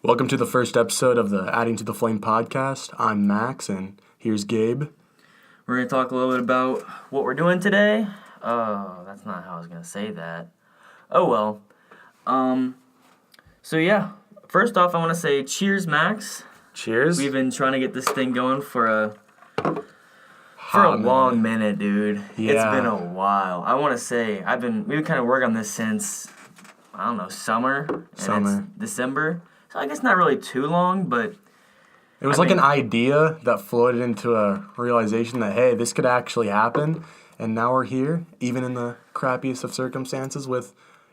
Welcome to the first episode of the Adding to the Flame podcast. I'm Max, and here's Gabe. We're going to talk a little bit about what we're doing today. That's not how I was going to say that. Oh, well. First off, I want to say cheers, Max. Cheers. We've been trying to get this thing going for a long minute, dude. Yeah. It's been a while. I want to say, we've been kind of working on this since, I don't know, summer. And it's December. So I guess not really too long, but... It was an idea that floated into a realization that, hey, this could actually happen. And now we're here, even in the crappiest of circumstances,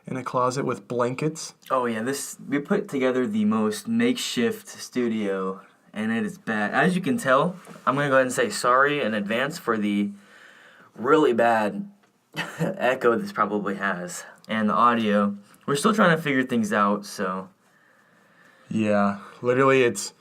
in a closet with blankets. Oh, yeah, we put together the most makeshift studio, and it is bad. As you can tell, I'm going to go ahead and say sorry in advance for the really bad echo this probably has, and the audio. We're still trying to figure things out, so... Yeah, literally it's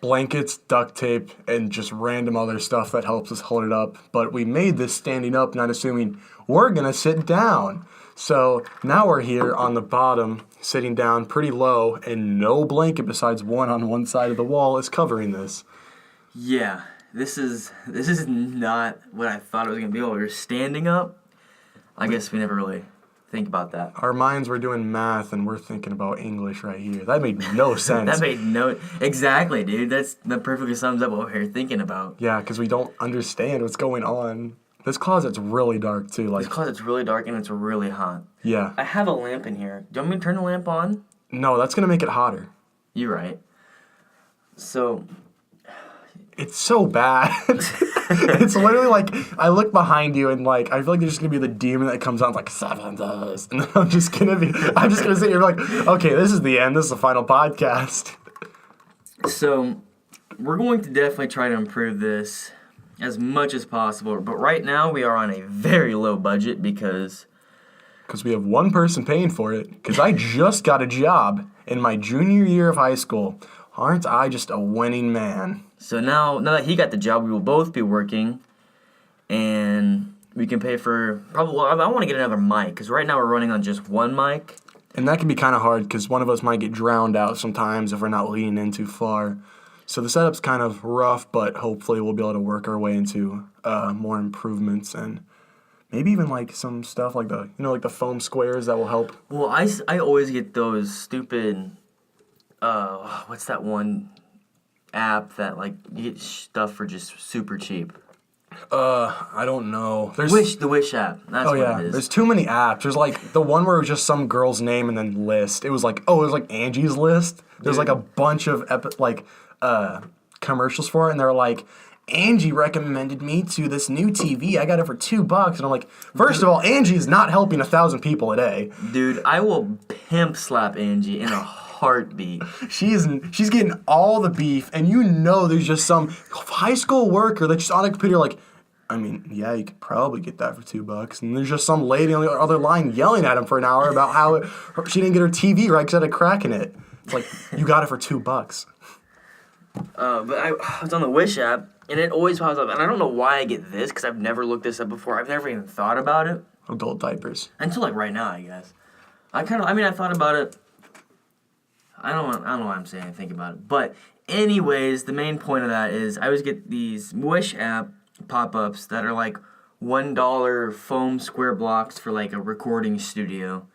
blankets, duct tape, and just random other stuff that helps us hold it up. But we made this standing up, not assuming we're going to sit down. So now we're here on the bottom, sitting down pretty low, and no blanket besides one on one side of the wall is covering this. Yeah, this is not what I thought it was going to be while we were standing up. I guess we never really think about that. Our minds were doing math, and we're thinking about English right here. That made no sense. Exactly, dude. That perfectly sums up what we're thinking about. Yeah, because we don't understand what's going on. This closet's really dark, too. This closet's really dark, and it's really hot. Yeah. I have a lamp in here. Do you want me to turn the lamp on? No, that's going to make it hotter. You're right. So... It's so bad. It's literally like, I look behind you and I feel like there's just going to be the demon that comes out and 7 days. And then I'm just going to sit here like, okay, this is the end. This is the final podcast. So, we're going to definitely try to improve this as much as possible. But right now, we are on a very low budget because we have one person paying for it. Because I just got a job in my junior year of high school. Aren't I just a winning man? So now that he got the job, we will both be working, and we can pay for probably. Well, I want to get another mic because right now we're running on just one mic. And that can be kind of hard because one of us might get drowned out sometimes if we're not leaning in too far. So the setup's kind of rough, but hopefully we'll be able to work our way into more improvements and maybe even some stuff like the foam squares that will help. Well, I always get those stupid. What's that one app that you get stuff for just super cheap? I don't know. There's the Wish app. That's what it is. There's too many apps. There's the one where it was just some girl's name and then list. It was it was Angie's List. There's a bunch of commercials for it, and they're like, Angie recommended me to this new TV. I got it for $2, and I'm like, first of all, Angie's not helping 1,000 people a day. Dude, I will pimp slap Angie in a heartbeat. She's getting all the beef, and there's just some high school worker that's just on a computer yeah, you could probably get that for $2. And there's just some lady on the other line yelling at him for an hour about how she didn't get her TV right because it had a crack in it. It's like, you got it for $2. But I was on the Wish app, and it always pops up. And I don't know why I get this, because I've never looked this up before. I've never even thought about it. Adult diapers. Until right now, I guess. I thought about it. I don't know why I'm saying I think about it. But anyways, the main point of that is I always get these Wish app pop-ups that are $1 foam square blocks for a recording studio.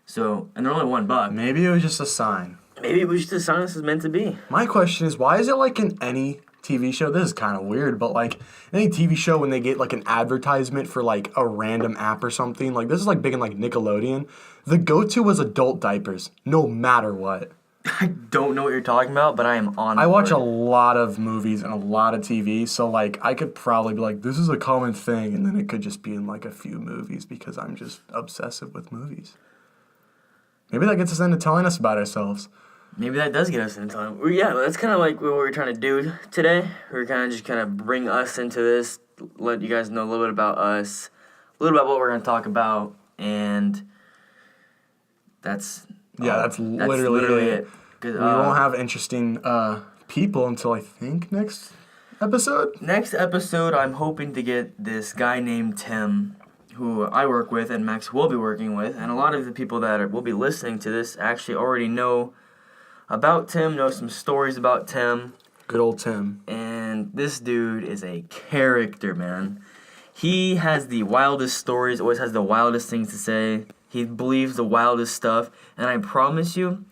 So, and they're only $1. Maybe it was just a sign. Maybe it was just a sign this is meant to be. My question is, why is it in any TV show? This is kind of weird, but any TV show when they get an advertisement for a random app or something, this is big in Nickelodeon. The go-to was adult diapers, no matter what. I don't know what you're talking about, but I am on board. I watch a lot of movies and a lot of TV, so I could probably be this is a common thing, and then it could just be in a few movies because I'm just obsessive with movies. Maybe that gets us into telling us about ourselves. Maybe that does get us into telling. Yeah, that's kind of what we're trying to do today. We're just bring us into this, let you guys know a little bit about us, a little about what we're going to talk about, and that's literally it. We won't have interesting people until I think next episode. Next episode, I'm hoping to get this guy named Tim, who I work with and Max will be working with, and a lot of the people that will be listening to this actually already know about Tim, know some stories about Tim. Good old Tim. And this dude is a character, man. He has the wildest stories, always has the wildest things to say. He believes the wildest stuff. And I promise you,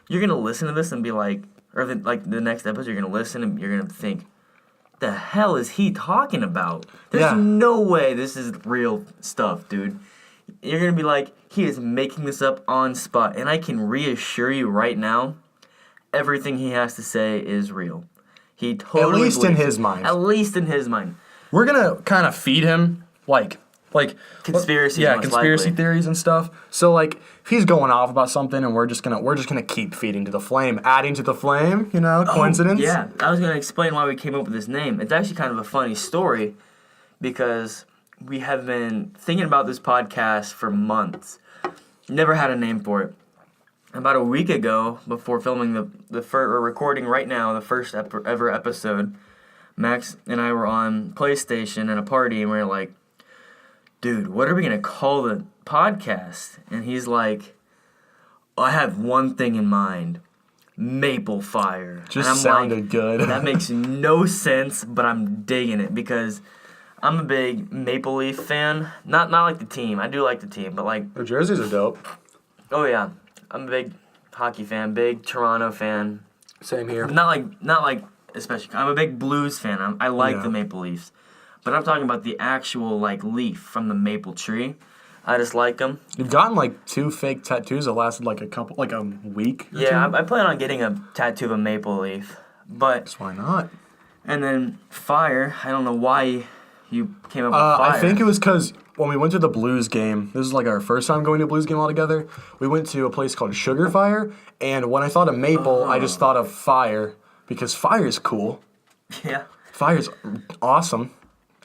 you're going to listen to this and be like, or the next episode, you're going to listen and you're going to think, the hell is he talking about? There's no way this is real stuff, dude. You're going to be like, he is making this up on spot. And I can reassure you right now, everything he has to say is real. He totally At least in his mind. At least in his mind. We're going to kind of feed him, like conspiracy. Yeah, conspiracy theories and stuff. So, like, if he's going off about something and we're just gonna keep feeding to the flame, adding to the flame, coincidence? Yeah, I was going to explain why we came up with this name. It's actually kind of a funny story because we have been thinking about this podcast for months. Never had a name for it. About a week ago, before filming we're recording right now, the first ever episode, Max and I were on PlayStation at a party, and we were like, dude, what are we going to call the podcast? And he's like, I have one thing in mind, Maple Fire. Just and I'm sounded like, good. That makes no sense, but I'm digging it because I'm a big Maple Leaf fan. Not like the team. I do like the team, but like... Their jerseys are dope. Oh, yeah. I'm a big hockey fan, big Toronto fan. Same here. Not like especially... I'm a big Blues fan. I like the Maple Leafs. But I'm talking about the actual, like, leaf from the maple tree. I just like them. You've gotten, like, 2 fake tattoos that lasted, like, a week or Yeah, two? I plan on getting a tattoo of a maple leaf. But... Why not? And then fire, I don't know why you came up with fire. I think it was because when we went to the Blues game, this is, like, our first time going to a Blues game all together, we went to a place called Sugar Fire, and when I thought of maple, I just thought of fire, because fire is cool. Yeah. Fire's awesome.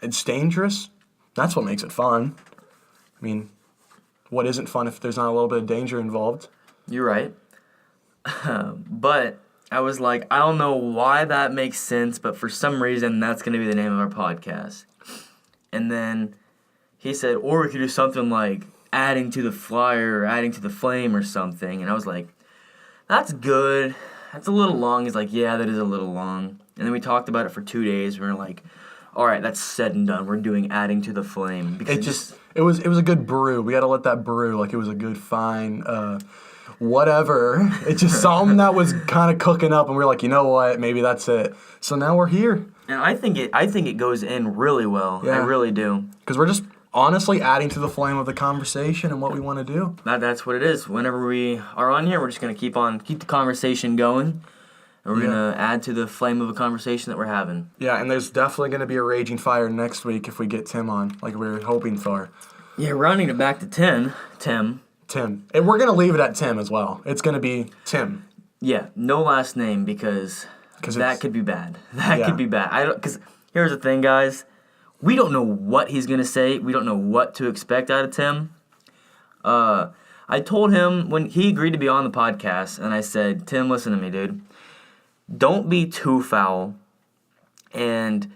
It's dangerous. That's what makes it fun. I mean, what isn't fun if there's not a little bit of danger involved? You're right. But I was like, I don't know why that makes sense, but for some reason, that's going to be the name of our podcast. And then he said, or we could do something like adding to the flyer or adding to the flame or something. And I was like, that's good. That's a little long. He's like, yeah, that is a little long. And then we talked about it for 2 days. We were like, all right, that's said and done. We're doing adding to the flame. Because it was a good brew. We got to let that brew like it was a good fine whatever. It's just something that was kind of cooking up, and we were like, you know what? Maybe that's it. So now we're here. And I think it goes in really well. Yeah. I really do. Because we're just honestly adding to the flame of the conversation and what we want to do. That's what it is. Whenever we are on here, we're just gonna keep the conversation going. And we're going to add to the flame of a conversation that we're having. Yeah, and there's definitely going to be a raging fire next week if we get Tim on, like we were hoping for. Yeah, rounding it back to Tim. And we're going to leave it at Tim as well. It's going to be Tim. Yeah, no last name because that could be bad. That could be bad. Because here's the thing, guys. We don't know what he's going to say. We don't know what to expect out of Tim. I told him when he agreed to be on the podcast, and I said, Tim, listen to me, dude. Don't be too foul, and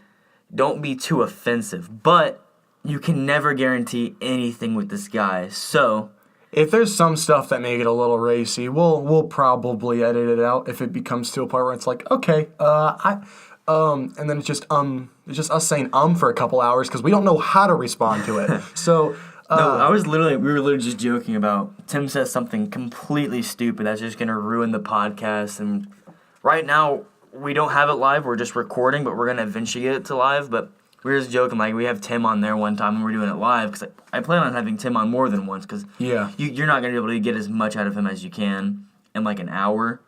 don't be too offensive. But you can never guarantee anything with this guy. So if there's some stuff that may get a little racy, we'll probably edit it out if it becomes to a part where it's like, okay, and then it's just us saying for a couple hours because we don't know how to respond to it. So. No, we were literally just joking about Tim says something completely stupid that's just gonna ruin the podcast. And right now we don't have it live; we're just recording, but we're gonna eventually get it to live. But we were just joking, like we have Tim on there one time and we're doing it live because I plan on having Tim on more than once because you're not gonna be able to get as much out of him as you can in like an hour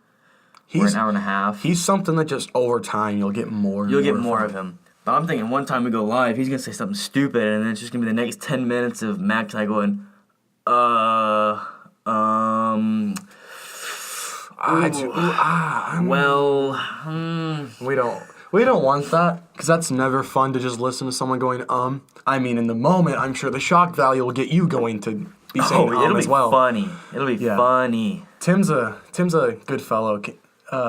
or an hour and a half. He's something that just over time you'll get more. You'll get more of him. But I'm thinking one time we go live, he's going to say something stupid, and then it's just going to be the next 10 minutes of Max and I going, We don't want that, because that's never fun to just listen to someone going, I mean, in the moment, I'm sure the shock value will get you going to be saying it'll as well. It'll be funny. Tim's a good fellow.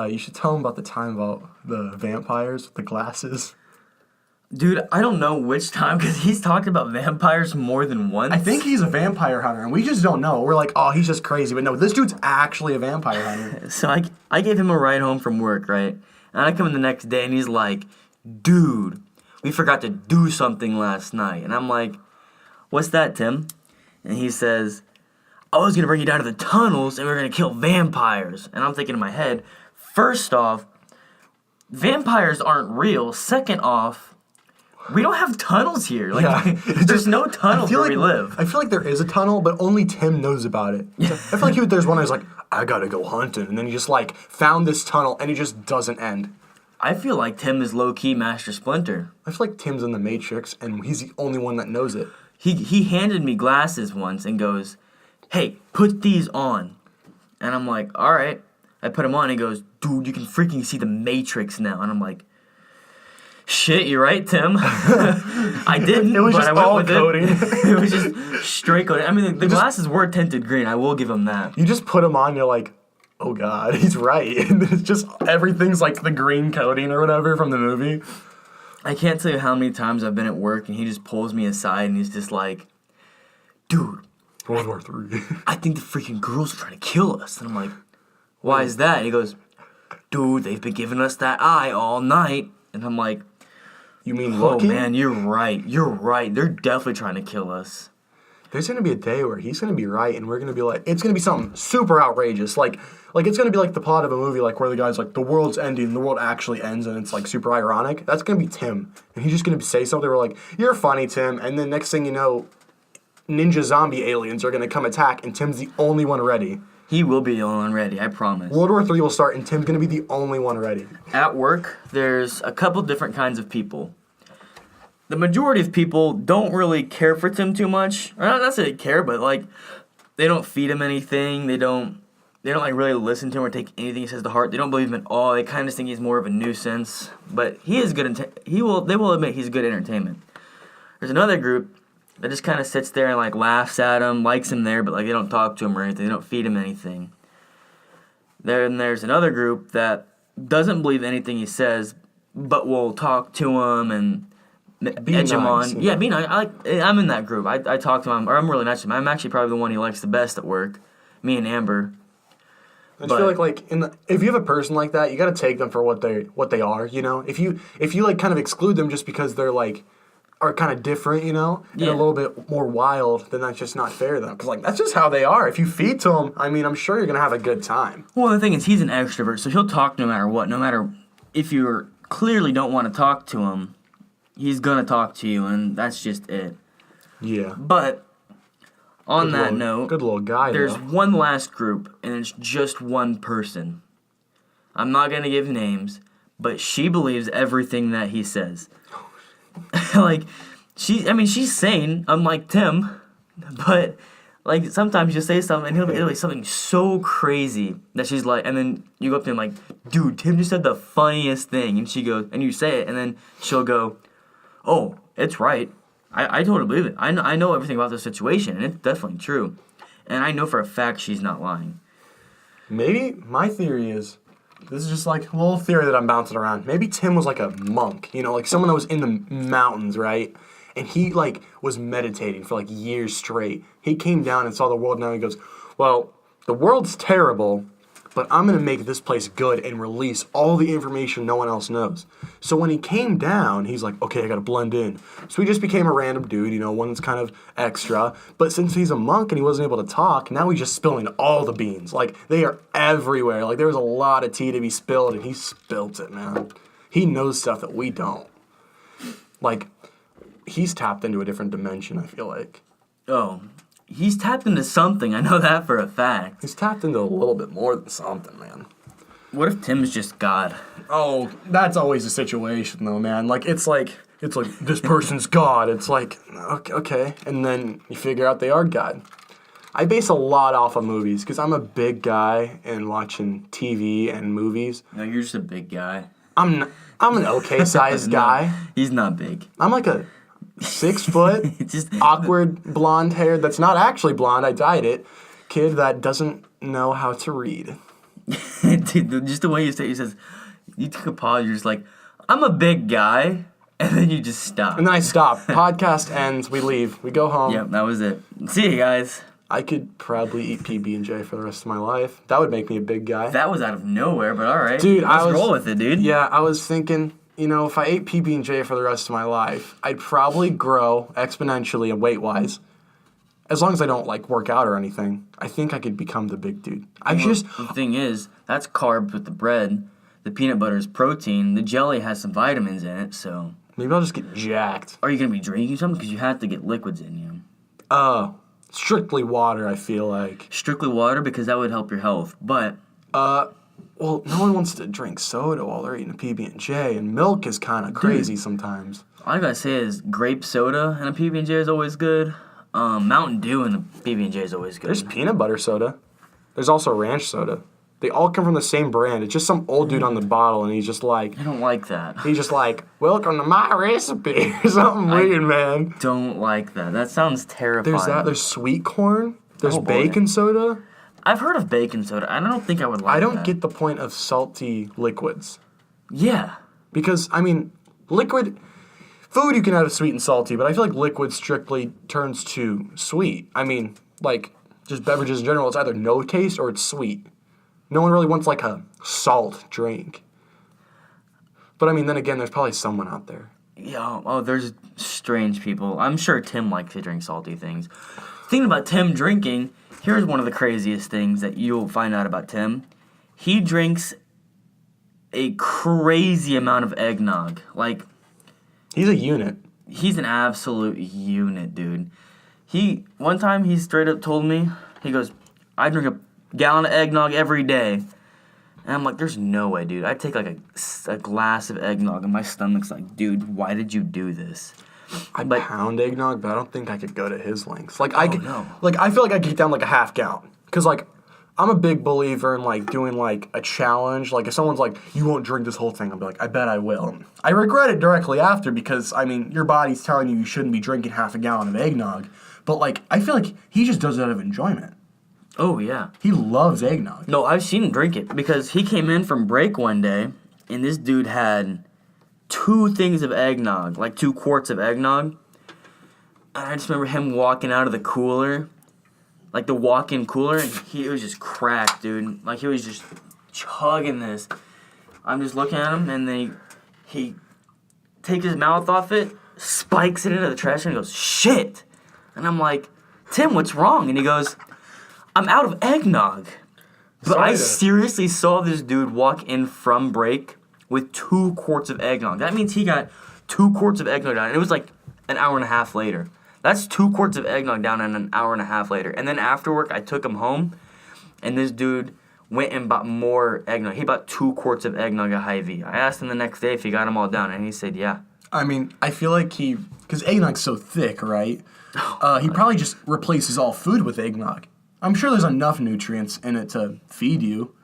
You should tell him about the time about the vampires with the glasses. Dude, I don't know which time, because he's talked about vampires more than once. I think he's a vampire hunter, and we just don't know. We're like, oh, he's just crazy. But no, this dude's actually a vampire hunter. So I gave him a ride home from work, right? And I come in the next day, and he's like, dude, we forgot to do something last night. And I'm like, what's that, Tim? And he says, I was going to bring you down to the tunnels, and we are going to kill vampires. And I'm thinking in my head, first off, vampires aren't real. Second off, we don't have tunnels here. Like, Yeah. there's no tunnels where we live. I feel like there is a tunnel, but only Tim knows about it. I feel like there's one who's like, I gotta go hunting, and then he just like found this tunnel, and it just doesn't end. I feel like Tim is low-key Master Splinter. I feel like Tim's in the Matrix, and he's the only one that knows it. He handed me glasses once and goes, hey, put these on. And I'm like, all right. I put them on, and he goes, dude, you can freaking see the Matrix now. And I'm like, shit, you're right, Tim. I didn't, It was but just I went all with coding. it. It was just straight coding. I mean, the glasses were tinted green. I will give him that. You just put him on, you're like, oh god, he's right. And it's just, everything's like the green coding or whatever from the movie. I can't tell you how many times I've been at work, and he just pulls me aside, and he's just like, dude, World War III. I think the freaking girls are trying to kill us. And I'm like, why is that? And he goes, dude, they've been giving us that eye all night. And I'm like, You mean oh looking? man, you're right. You're right. They're definitely trying to kill us. There's gonna be a day where he's gonna be right, and we're gonna be like, it's gonna be something super outrageous, like it's gonna be like the plot of a movie, like where the guy's like, the world's ending, the world actually ends, and it's like super ironic. That's gonna be Tim, and he's just gonna say something. We're like, you're funny, Tim, and then next thing you know, ninja zombie aliens are gonna come attack, and Tim's the only one ready. He will be the only one ready, I promise. World War III will start, and Tim's gonna be the only one ready. At work, there's a couple different kinds of people. The majority of people don't really care for Tim too much. Or not say they care, but like they don't feed him anything. They don't like really listen to him or take anything he says to heart. They don't believe him at all. They kind of think he's more of a nuisance. But he is good. They will admit he's good entertainment. There's another group that just kind of sits there and like laughs at him, likes him there, but like they don't talk to him or anything. They don't feed him anything. Then there's another group that doesn't believe anything he says, but will talk to him and edge him nice, on. you Yeah, know. be nice. I'm in that group. I talk to him, or I'm really nice to him. I'm actually probably the one he likes the best at work. Me and Amber. I just feel like if you have a person like that, you got to take them for what they are. You know, if you like kind of exclude them just because they're like are kind of different, you know, and Yeah. a little bit more wild, then that's just not fair to them. Because like that's just how they are. If you feed to them, I mean, I'm sure you're gonna have a good time. Well, the thing is, he's an extrovert, so he'll talk no matter what. No matter if you clearly don't want to talk to him, he's gonna talk to you, and that's just it. Yeah. But on that Little- note, good little guy. there's though. one last group, and it's just one person. I'm not gonna give names, but she believes everything that he says. Like, she's sane, unlike Tim, but like sometimes you say something, and he'll be something so crazy that she's like, and then you go up to him like, dude, Tim just said the funniest thing, and she goes, and you say it, and then she'll go, oh, it's right. I totally believe it. I know everything about the situation, and it's definitely true. And I know for a fact she's not lying. Maybe my theory is, this is just like a little theory that I'm bouncing around. Maybe Tim was like a monk, you know, like someone that was in the mountains, right? And he like was meditating for like years straight. He came down and saw the world now and he goes, well, the world's terrible, but I'm going to make this place good and release all the information no one else knows. So when he came down, he's like, okay, I got to blend in. So he just became a random dude, you know, one that's kind of extra. But since he's a monk and he wasn't able to talk, now he's just spilling all the beans. Like, they are everywhere. Like, there was a lot of tea to be spilled, and he spilled it, man. He knows stuff that we don't. Like, he's tapped into a different dimension, I feel like. Oh, he's tapped into something. I know that for a fact. He's tapped into a little bit more than something, man. What if Tim's just God? Oh, that's always a situation, though, man. Like, it's like this person's God. It's like, okay. And then you figure out they are God. I base a lot off of movies, because I'm a big guy in watching TV and movies. No, you're just a big guy. I'm an okay-sized guy. He's not big. I'm like a 6 foot, Just awkward blonde hair that's not actually blonde, I dyed it, kid that doesn't know how to read. Dude, just the way you say it, he says, you took a pause, you're just like, I'm a big guy. And then you just stop. And then I stop. Podcast ends. We leave. We go home. Yep, that was it. See you guys. I could probably eat PB&J for the rest of my life. That would make me a big guy. That was out of nowhere, but all right. Dude, let's roll with it, dude. Yeah, I was thinking, if I ate PB&J for the rest of my life, I'd probably grow exponentially and weight-wise. As long as I don't, work out or anything. I think I could become the big dude. The thing is, that's carbs with the bread. The peanut butter is protein. The jelly has some vitamins in it, so... Maybe I'll just get jacked. Are you going to be drinking something? Because you have to get liquids in you. Strictly water, I feel like. Strictly water, because that would help your health, but... Well, no one wants to drink soda while they're eating a PB&J, and milk is kind of crazy sometimes. All I gotta say is grape soda and a PB&J is always good. Mountain Dew and a PB&J is always good. There's peanut butter soda. There's also ranch soda. They all come from the same brand. It's just some old dude on the bottle, and he's just like... I don't like that. He's just like, welcome to my recipe, or something weird, man. Don't like that. That sounds terrifying. There's that. There's sweet corn. There's bacon soda. I've heard of bacon soda. I don't think I would like that. I don't get the point of salty liquids. Yeah. Because, liquid... Food you can have sweet and salty, but I feel like liquid strictly turns to sweet. Just beverages in general, it's either no taste or it's sweet. No one really wants, a salt drink. But, then again, there's probably someone out there. Yeah, there's strange people. I'm sure Tim likes to drink salty things. Thinking about Tim drinking, here's one of the craziest things that you'll find out about Tim. He drinks a crazy amount of eggnog. He's a unit. He's an absolute unit, dude. One time he straight up told me, he goes, I drink a gallon of eggnog every day. And I'm like, there's no way, dude. I take a glass of eggnog and my stomach's like, dude, why did you do this? I pound eggnog, but I don't think I could go to his lengths. No. I feel like I could get down a half gallon. Because, I'm a big believer in, doing, a challenge. If someone's like, you won't drink this whole thing, I'll be like, I bet I will. I regret it directly after because, your body's telling you shouldn't be drinking half a gallon of eggnog. But, I feel like he just does it out of enjoyment. Oh, yeah. He loves eggnog. No, I've seen him drink it because he came in from break one day, and this dude had 2 things of eggnog, 2 quarts of eggnog. And I just remember him walking out of the cooler, the walk-in cooler, and he was just cracked, dude. He was just chugging this. I'm just looking at him, and then he takes his mouth off it, spikes it into the trash, and he goes, shit! And I'm like, Tim, what's wrong? And he goes, I'm out of eggnog. But I seriously saw this dude walk in from break with 2 quarts of eggnog. That means he got 2 quarts of eggnog down, and it was an hour and a half later. That's 2 quarts of eggnog down in an hour and a half later. And then after work, I took him home, and this dude went and bought more eggnog. He bought 2 quarts of eggnog at Hy-Vee. I asked him the next day if he got them all down, and he said, yeah. I feel like because eggnog's so thick, right? He probably just replaces all food with eggnog. I'm sure there's enough nutrients in it to feed you.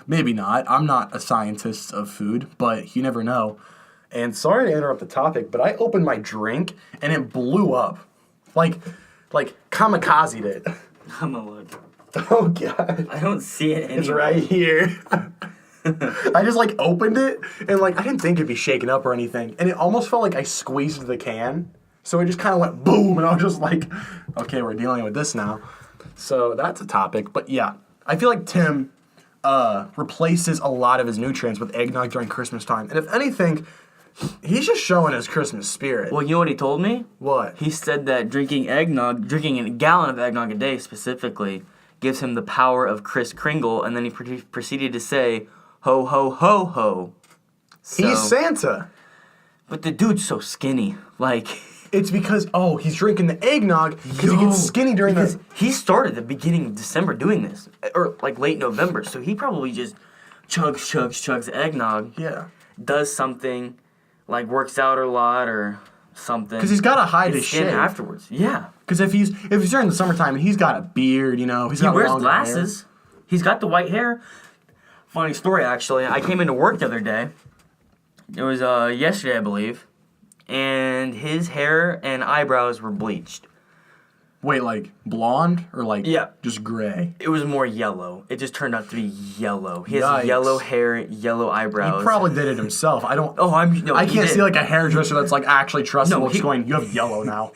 Maybe not. I'm not a scientist of food, but you never know. And sorry to interrupt the topic, but I opened my drink, and it blew up. Like kamikazed it. I'm gonna look. Oh, God. I don't see it anymore. It's right here. I just, opened it, and, I didn't think it'd be shaken up or anything. And it almost felt like I squeezed the can. So it just kind of went boom, and I was just like, okay, we're dealing with this now. So that's a topic. But, yeah, I feel like Tim replaces a lot of his nutrients with eggnog during Christmas time. And if anything, he's just showing his Christmas spirit. Well, you know what he told me? What? He said that drinking a gallon of eggnog a day specifically, gives him the power of Kris Kringle, and then he proceeded to say, ho, ho, ho, ho. So, he's Santa. But the dude's so skinny. It's because, he's drinking the eggnog because he gets skinny during the... He started the beginning of December doing this, or late November, so he probably just chugs eggnog. Yeah. Does something, works out a lot or something. Because he's got to hide his skin shave afterwards. Yeah. Because if he's during the summertime and he's got a beard, he wears glasses. Hair. He's got the white hair. Funny story, actually. I came into work the other day. It was yesterday, I believe. And his hair and eyebrows were bleached. Wait, like blonde or like Yeah. just gray? It was more yellow. It just turned out to be yellow. He has Yikes. yellow hair, yellow eyebrows. He probably did it himself. I don't. Oh, I he can't did. see like a hairdresser that's like actually trustable. No, Just going, you have yellow now.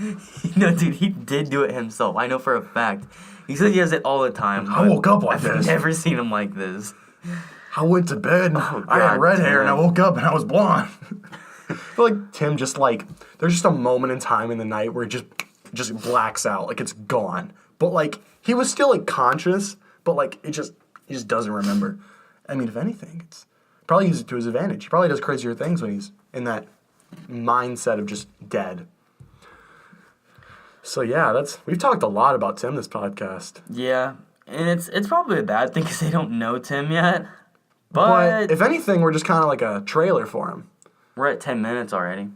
No, dude, he did do it himself. I know for a fact. He said he does it all the time. I woke up like I've this. never seen him like this. I went to bed. Oh, I had God red hair, and I damn. woke up and I was blonde. I feel like Tim just like there's just a moment in time in the night where it just blacks out, like it's gone. But like he was still like conscious, but like he just doesn't remember. I mean, if anything, it's probably uses it to his advantage. He probably does crazier things when he's in that mindset of just dead. So yeah, we've talked a lot about Tim this podcast. Yeah, and it's probably a bad thing because they don't know Tim yet. But if anything, we're just kind of like a trailer for him. We're at 10 minutes already.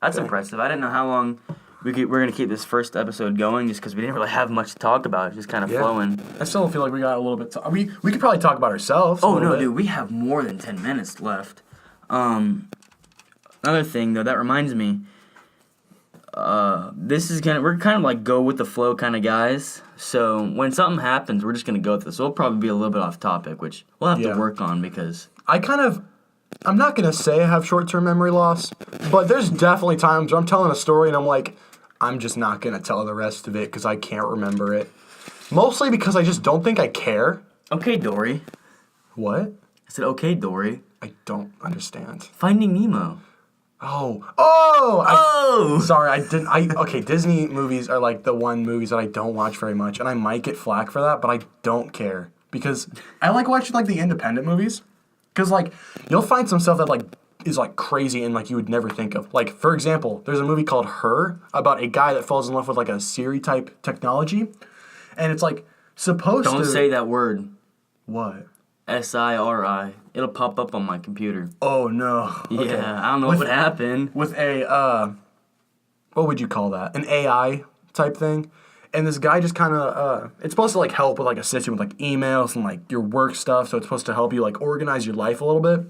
That's Okay. impressive. I didn't know how long we're going to keep this first episode going just because we didn't really have much to talk about. It's just kind of flowing. I still feel like we got a little bit. We could probably talk about ourselves. Oh, no, dude. We have more than 10 minutes left. Another thing, though, that reminds me. We're kind of like go with the flow kind of guys. So when something happens, we're just going to go with this. So we'll probably be a little bit off topic, which we'll have to work on because... I'm not going to say I have short-term memory loss, but there's definitely times where I'm telling a story and I'm like, I'm just not going to tell the rest of it because I can't remember it. Mostly because I just don't think I care. Okay, Dory. What? I said, okay, Dory. I don't understand. Finding Nemo. Sorry, I didn't. Okay, Disney movies are like the one movies that I don't watch very much, and I might get flack for that, but I don't care because I like watching like the independent movies. Because like you'll find some stuff that like is like crazy and like you would never think of. Like for example, there's a movie called Her about a guy that falls in love with like a Siri type technology, and it's like supposed to. Don't say that word. What? SIRI. It'll pop up on my computer. Oh no. Yeah, Okay. I don't know what would happen. With a what would you call that? An AI type thing. And this guy just kind of, it's supposed to, like, help with, like, assist you with, like, emails and, like, your work stuff. So it's supposed to help you, like, organize your life a little bit.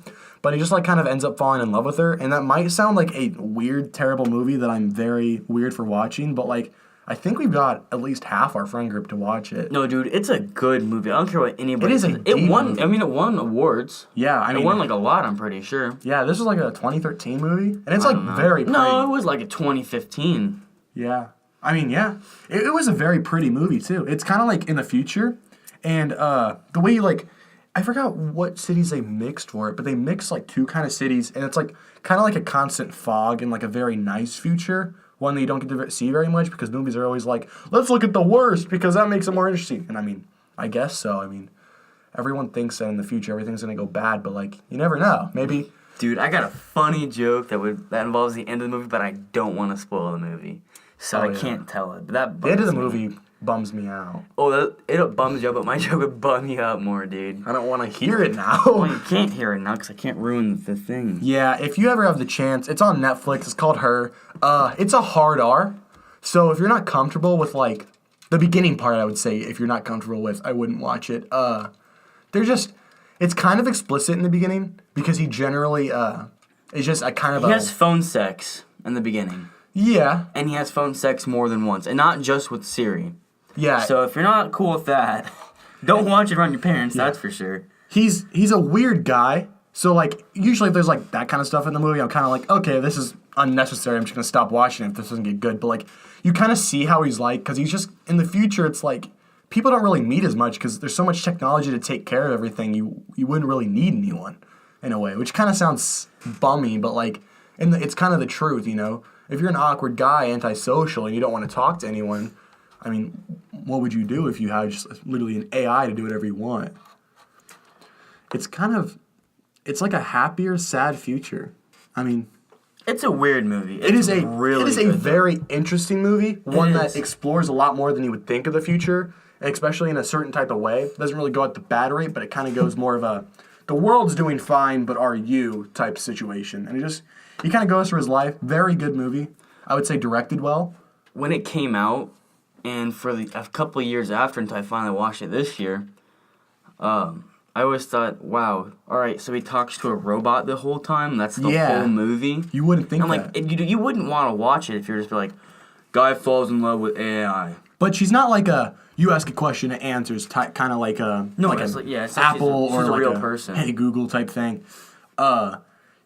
But he just, like, kind of ends up falling in love with her. And that might sound like a weird, terrible movie that I'm very weird for watching. But, like, I think we've got at least half our friend group to watch it. No, dude, it's a good movie. I don't care what anybody It is says. a deep movie. It won awards. Yeah, I mean. It won, like, a lot, I'm pretty sure. Yeah, this was, like, a 2013 movie. And it's, like, very pretty. No, it was, like, a 2015. Yeah. I mean, yeah. It was a very pretty movie, too. It's kind of like in the future. And the way you, like, I forgot what cities they mixed for it, but they mixed, like, two kind of cities. And it's, like, kind of like a constant fog and, like, a very nice future. One that you don't get to see very much because movies are always like, let's look at the worst because that makes it more interesting. And, I mean, I guess so. I mean, everyone thinks that in the future everything's going to go bad, but, like, you never know. Maybe. Dude, I got a funny joke that involves the end of the movie, but I don't want to spoil the movie. So I can't tell it. But that the end of the bums me. movie bums me out. Oh, it bums you out, but my joke would bum you out more, dude. I don't want to hear it now. Well, you can't hear it now because I can't ruin the thing. Yeah, if you ever have the chance, it's on Netflix. It's called Her. It's a hard R. So if you're not comfortable with, like, the beginning part, I would say, if you're not comfortable with, I wouldn't watch it. It's kind of explicit in the beginning because he generally, it's just a kind of He has phone sex in the beginning. Yeah. And he has phone sex more than once. And not just with Siri. Yeah. So if you're not cool with that, don't watch it around your parents, that's for sure. He's a weird guy. So, like, usually if there's, like, that kind of stuff in the movie, I'm kind of like, okay, this is unnecessary. I'm just going to stop watching it if this doesn't get good. But, like, you kind of see how he's like, because he's just, in the future, it's like, people don't really meet as much because there's so much technology to take care of everything. You wouldn't really need anyone, in a way, which kind of sounds bummy, but, like, it's kind of the truth, you know? If you're an awkward guy, antisocial, and you don't want to talk to anyone, I mean, what would you do if you had just literally an AI to do whatever you want? It's like a happier, sad future. I mean, it's a weird movie. It is a good, very interesting movie, one that is. explores a lot more than you would think of the future, especially in a certain type of way. It doesn't really go at the bad rate, but it kind of goes more of a, the world's doing fine, but are you type situation. And he kind of goes through his life. Very good movie. I would say directed well. When it came out, and for a couple of years after until I finally watched it this year, I always thought, wow, all right, so he talks to a robot the whole time? That's the whole movie? You wouldn't think I'm like, you wouldn't want to watch it if you're just like, Guy falls in love with AI. But she's not like a you ask a question it answers kind of like a No, like it's a like, yeah, it's Apple she's or a like real person. Hey Google type thing.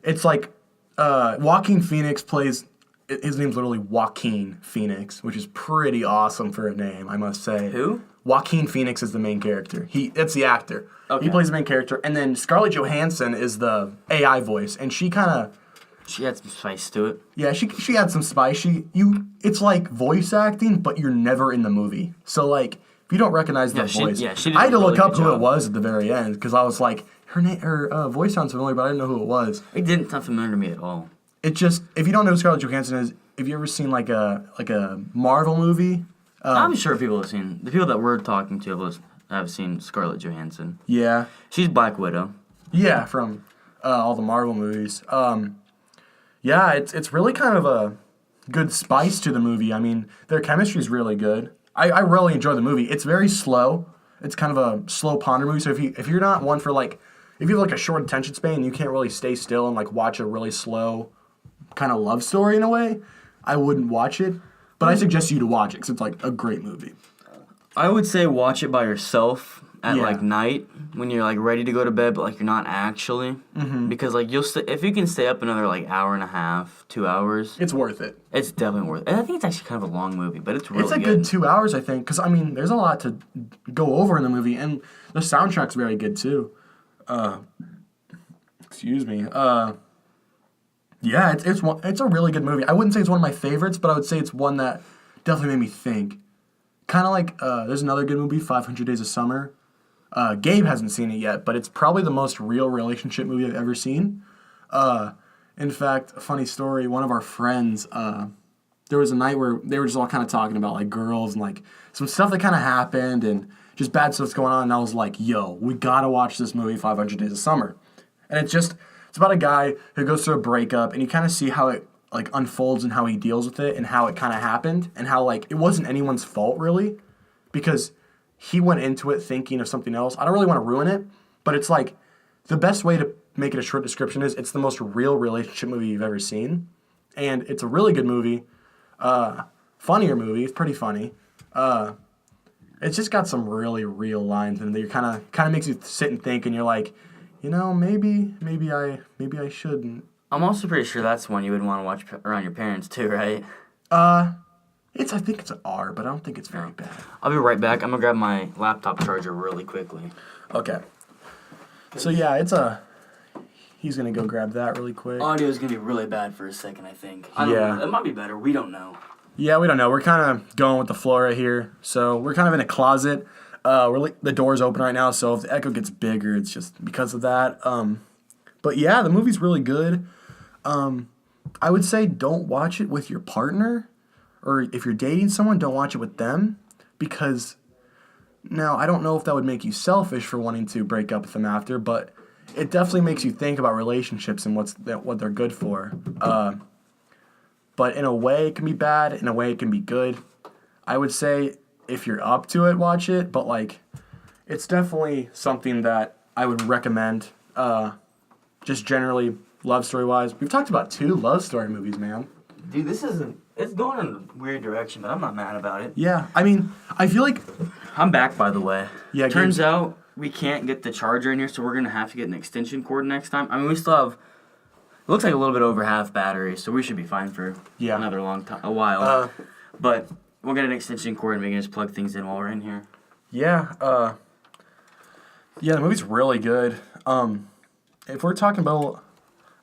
It's like Joaquin Phoenix plays. His name's literally Joaquin Phoenix, which is pretty awesome for a name, I must say. Who? Joaquin Phoenix is the main character. That's the actor. Okay. He plays the main character, and then Scarlett Johansson is the AI voice, and she kind of. She had some spice to it. Yeah, she had some spice. It's like voice acting, but you're never in the movie. So like, if you don't recognize the voice, she did I had to a really look up good who job. it was at the very end because I was like, her voice sounds familiar, but I didn't know who it was. It didn't sound familiar to me at all. It just if you don't know who Scarlett Johansson is, have you ever seen like a Marvel movie? I'm sure people have seen the people that we're talking to have seen Scarlett Johansson. Yeah, She's Black Widow. yeah, from all the Marvel movies. Yeah, it's really kind of a good spice to the movie. I mean, their chemistry is really good. I really enjoy the movie. It's very slow. It's kind of a slow ponder movie. So if you're not one for like, if you have like a short attention span, you can't really stay still and like watch a really slow kind of love story in a way, I wouldn't watch it. But I suggest you to watch it because it's like a great movie. I would say watch it by yourself at Yeah. like night when you're like ready to go to bed, but like you're not actually. Mm-hmm. Because like if you can stay up another like hour and a half, 2 hours, It's worth it. it's definitely worth it. And I think it's actually kind of a long movie, but it's really It's a good 2 hours, I think, because I mean, there's a lot to go over in the movie, and the soundtrack's very good too. Excuse me. Yeah, it's a really good movie. I wouldn't say it's one of my favorites, but I would say it's one that definitely made me think. Kind of like there's another good movie, 500 Days of Summer. Gabe hasn't seen it yet, but it's probably the most real relationship movie I've ever seen. In fact, a funny story. One of our friends, there was a night where they were just all kind of talking about like girls and like some stuff that kind of happened and just bad stuff's going on. And I was like, "Yo, we gotta watch this movie, 500 Days of Summer." And it's about a guy who goes through a breakup, and you kind of see how it like unfolds and how he deals with it and how it kind of happened and how like it wasn't anyone's fault really, because he went into it thinking of something else. I don't really want to ruin it, but it's like the best way to make it a short description is it's the most real relationship movie you've ever seen, and it's a really good movie. Funnier movie. It's pretty funny. It's just got some really real lines in it that you kind of makes you sit and think, and you're like, you know, maybe I shouldn't. I'm also pretty sure that's one you would want to watch around your parents too, right? I think it's an R, but I don't think it's very bad. I'll be right back. I'm gonna grab my laptop charger really quickly. Okay. So yeah, he's gonna go grab that really quick. Audio is gonna be really bad for a second, I think. Yeah. It might be better. We don't know. Yeah, we don't know. We're kind of going with the flow right here. So we're kind of in a closet. The door's open right now, so if the echo gets bigger, it's just because of that. But yeah, the movie's really good. I would say don't watch it with your partner, or if you're dating someone, don't watch it with them, because now I don't know if that would make you selfish for wanting to break up with them after, but it definitely makes you think about relationships and what they're good for. But in a way, it can be bad. In a way, it can be good. I would say if you're up to it, watch it. But like, it's definitely something that I would recommend. Just generally, love story wise, we've talked about 2 love story movies, man. Dude, it's going in a weird direction, but I'm not mad about it. Yeah, I mean, I feel like I'm back, by the way. Yeah, Turns out we can't get the charger in here, so we're going to have to get an extension cord next time. I mean, we still have, it looks like a little bit over half battery, so we should be fine for another long time, a while. But we'll get an extension cord and we can just plug things in while we're in here. Yeah, the movie's really good. If we're talking about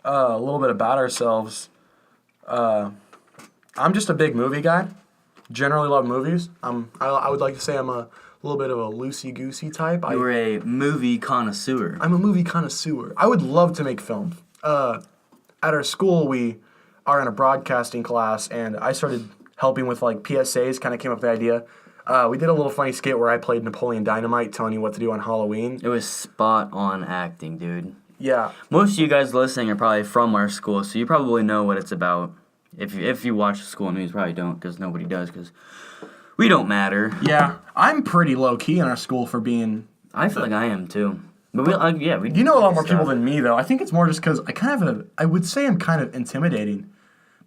a little bit about ourselves, I'm just a big movie guy. Generally love movies. I would like to say I'm a little bit of a loosey-goosey type. You're a movie connoisseur. I'm a movie connoisseur. I would love to make films. At our school, we are in a broadcasting class, and I started helping with like PSAs, kind of came up with the idea. We did a little funny skit where I played Napoleon Dynamite, telling you what to do on Halloween. It was spot on acting, dude. Yeah. Most of you guys listening are probably from our school, so you probably know what it's about. If you watch the school news, probably don't, because nobody does, because we don't matter. Yeah, I'm pretty low-key in our school for being... I feel like I am, too. But we You know a lot more people than me, though. I think it's more just because I would say I'm kind of intimidating.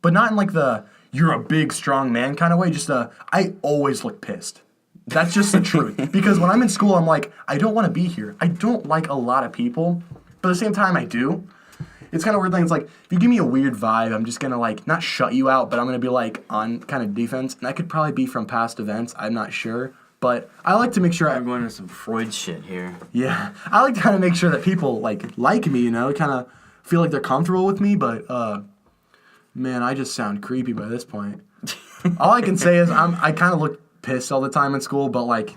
But not in like the, you're a big, strong man kind of way. I always look pissed. That's just the truth. Because when I'm in school, I'm like, I don't want to be here. I don't like a lot of people, but at the same time, I do. It's kind of weird thing. It's like, if you give me a weird vibe, I'm just going to, like, not shut you out, but I'm going to be, like, on kind of defense. And that could probably be from past events. I'm not sure. But I like to make sure I'm going to some Freud shit here. Yeah. I like to kind of make sure that people, like me, you know, kind of feel like they're comfortable with me. But, man, I just sound creepy by this point. All I can say is I kind of look pissed all the time in school, but, like,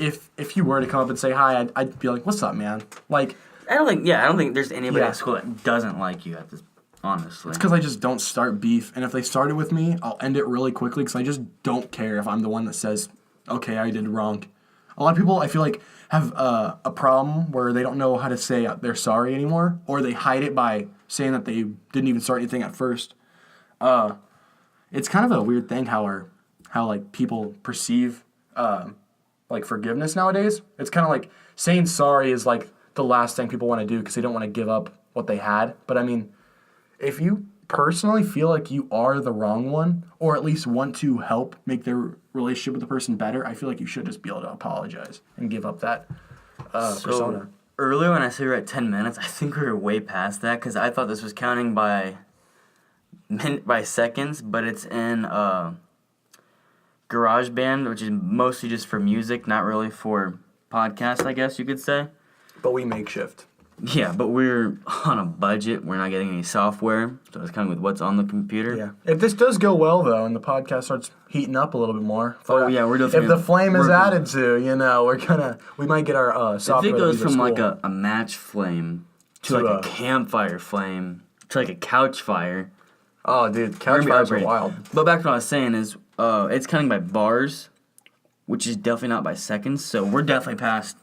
if you were to come up and say hi, I'd be like, what's up, man? Like... I don't think there's anybody at school that doesn't like you at this, honestly. It's because I just don't start beef, and if they started with me, I'll end it really quickly because I just don't care if I'm the one that says, okay, I did wrong. A lot of people, I feel like, have a problem where they don't know how to say they're sorry anymore, or they hide it by saying that they didn't even start anything at first. It's kind of a weird thing how like people perceive like forgiveness nowadays. It's kind of like saying sorry is like the last thing people want to do because they don't want to give up what they had. But I mean, if you personally feel like you are the wrong one, or at least want to help make their relationship with the person better, I feel like you should just be able to apologize and give up that persona. Earlier when I said we were at 10 minutes, I think we were way past that because I thought this was counting by seconds, but it's in GarageBand, which is mostly just for music, not really for podcasts, I guess you could say. But we makeshift. Yeah, but we're on a budget. We're not getting any software, so it's kind of with what's on the computer. Yeah. If this does go well, though, and the podcast starts heating up a little bit more. We're definitely... If the flame is added to, you know, we might get our software. If it goes from like a match flame to like a campfire flame to like a couch fire. Oh, dude, couch fires are wild. But back to what I was saying is, it's counting by bars, which is definitely not by seconds. So we're definitely past